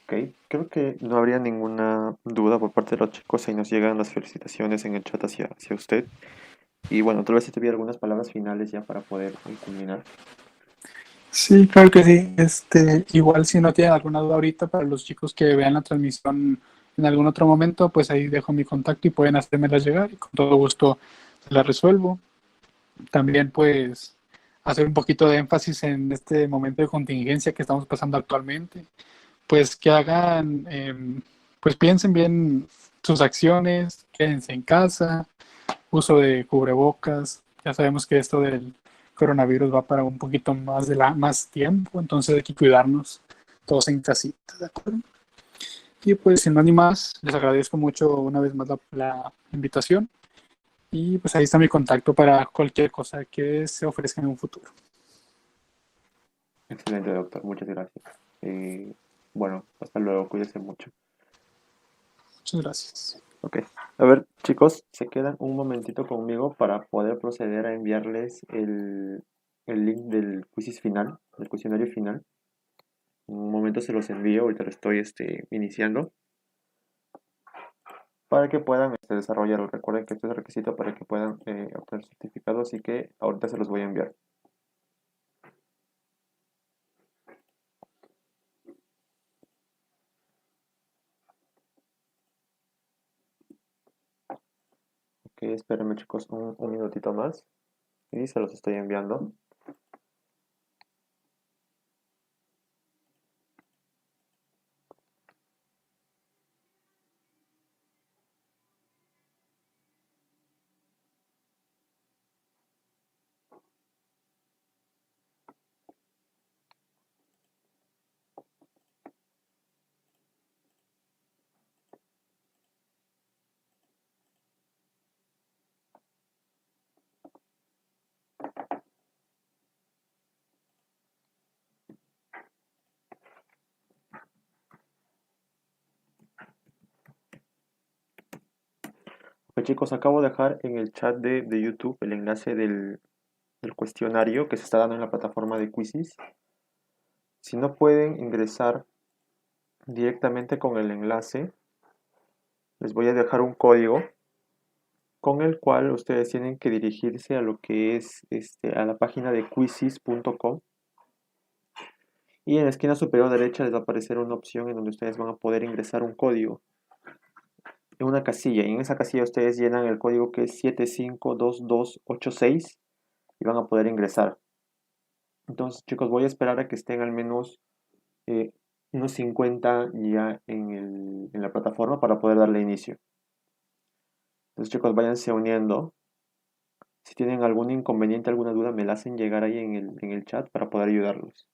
Ok, creo que no habría ninguna duda por parte de los chicos. Ahí nos llegan las felicitaciones en el chat hacia usted. Y bueno, tal vez si tuviera algunas palabras finales ya para poder culminar. Sí, claro que sí. Igual si no tienen alguna duda ahorita para los chicos que vean la transmisión en algún otro momento, pues ahí dejo mi contacto y pueden hacérmela llegar y con todo gusto la resuelvo. También pues hacer un poquito de énfasis en este momento de contingencia que estamos pasando actualmente, pues que hagan, pues piensen bien sus acciones, quédense en casa, uso de cubrebocas. Ya sabemos que esto del coronavirus va para un poquito más tiempo, entonces hay que cuidarnos todos en casita, ¿de acuerdo? Y pues sin más ni más, les agradezco mucho una vez más la invitación y pues ahí está mi contacto para cualquier cosa que se ofrezca en un futuro. Excelente, doctor. Muchas gracias. Y bueno, hasta luego. Cuídese mucho. Muchas gracias. Ok. A ver, chicos, se quedan un momentito conmigo para poder proceder a enviarles el link del quiz final, del cuestionario final. En un momento se los envío, ahorita lo estoy iniciando, para que puedan desarrollarlo. Recuerden que esto es requisito para que puedan obtener certificado, así que ahorita se los voy a enviar. Ok, espérenme chicos un minutito más y se los estoy enviando. Ok chicos, acabo de dejar en el chat de YouTube el enlace del cuestionario que se está dando en la plataforma de Quizzes. Si no pueden ingresar directamente con el enlace, les voy a dejar un código con el cual ustedes tienen que dirigirse a lo que es a la página de quizzes.com y en la esquina superior derecha les va a aparecer una opción en donde ustedes van a poder ingresar un código en una casilla y en esa casilla ustedes llenan el código que es 752286 y van a poder ingresar. Entonces chicos, voy a esperar a que estén al menos eh, unos 50 ya en la plataforma para poder darle inicio. Entonces chicos, váyanse uniendo. Si tienen algún inconveniente, alguna duda, me la hacen llegar ahí en el chat para poder ayudarlos.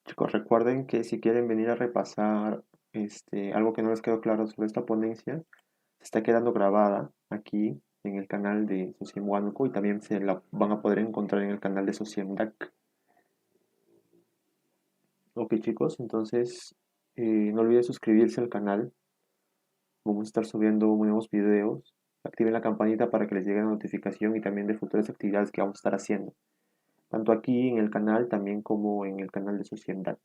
Chicos, recuerden que si quieren venir a repasar algo que no les quedó claro sobre esta ponencia, se está quedando grabada aquí en el canal de Sociem Huánuco y también se la van a poder encontrar en el canal de Sociem DAC. Ok chicos, entonces no olviden suscribirse al canal. Vamos a estar subiendo nuevos videos. Activen la campanita para que les llegue la notificación y también de futuras actividades que vamos a estar haciendo. Tanto aquí en el canal también como en el canal de Sociedad.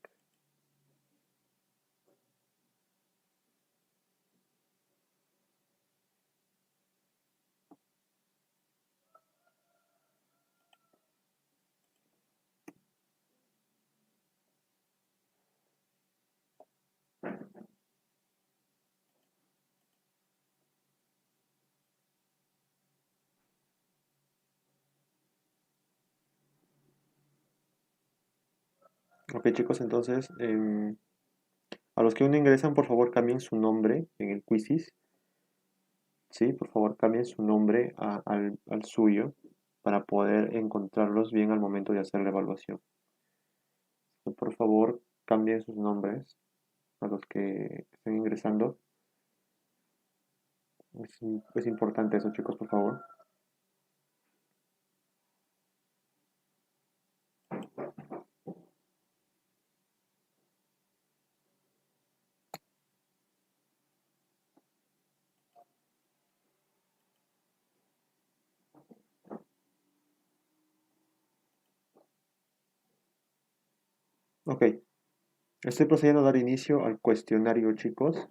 Ok, chicos, entonces, a los que aún no ingresan, por favor cambien su nombre en el quizzes. Sí, por favor cambien su nombre al suyo para poder encontrarlos bien al momento de hacer la evaluación. Por favor, cambien sus nombres a los que estén ingresando. Es importante eso, chicos, por favor. Ok, estoy procediendo a dar inicio al cuestionario, chicos. Va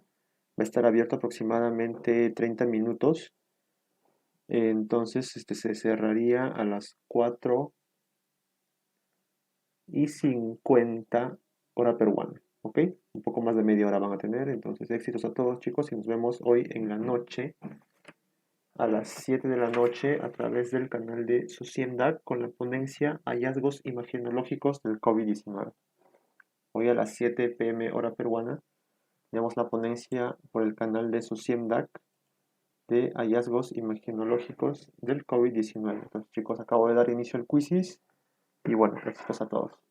a estar abierto aproximadamente 30 minutos. Entonces, se cerraría a las 4:50 hora peruana. ¿Ok? Un poco más de media hora van a tener. Entonces, éxitos a todos, chicos, y nos vemos hoy en la noche a las 7 de la noche a través del canal de Sociedad con la ponencia Hallazgos Imagenológicos del COVID-19. Hoy a las 7 p.m. hora peruana tenemos la ponencia por el canal de Sociedad de hallazgos imagenológicos del COVID-19. Entonces, chicos, acabo de dar inicio al quizzes y bueno, éxitos a todos.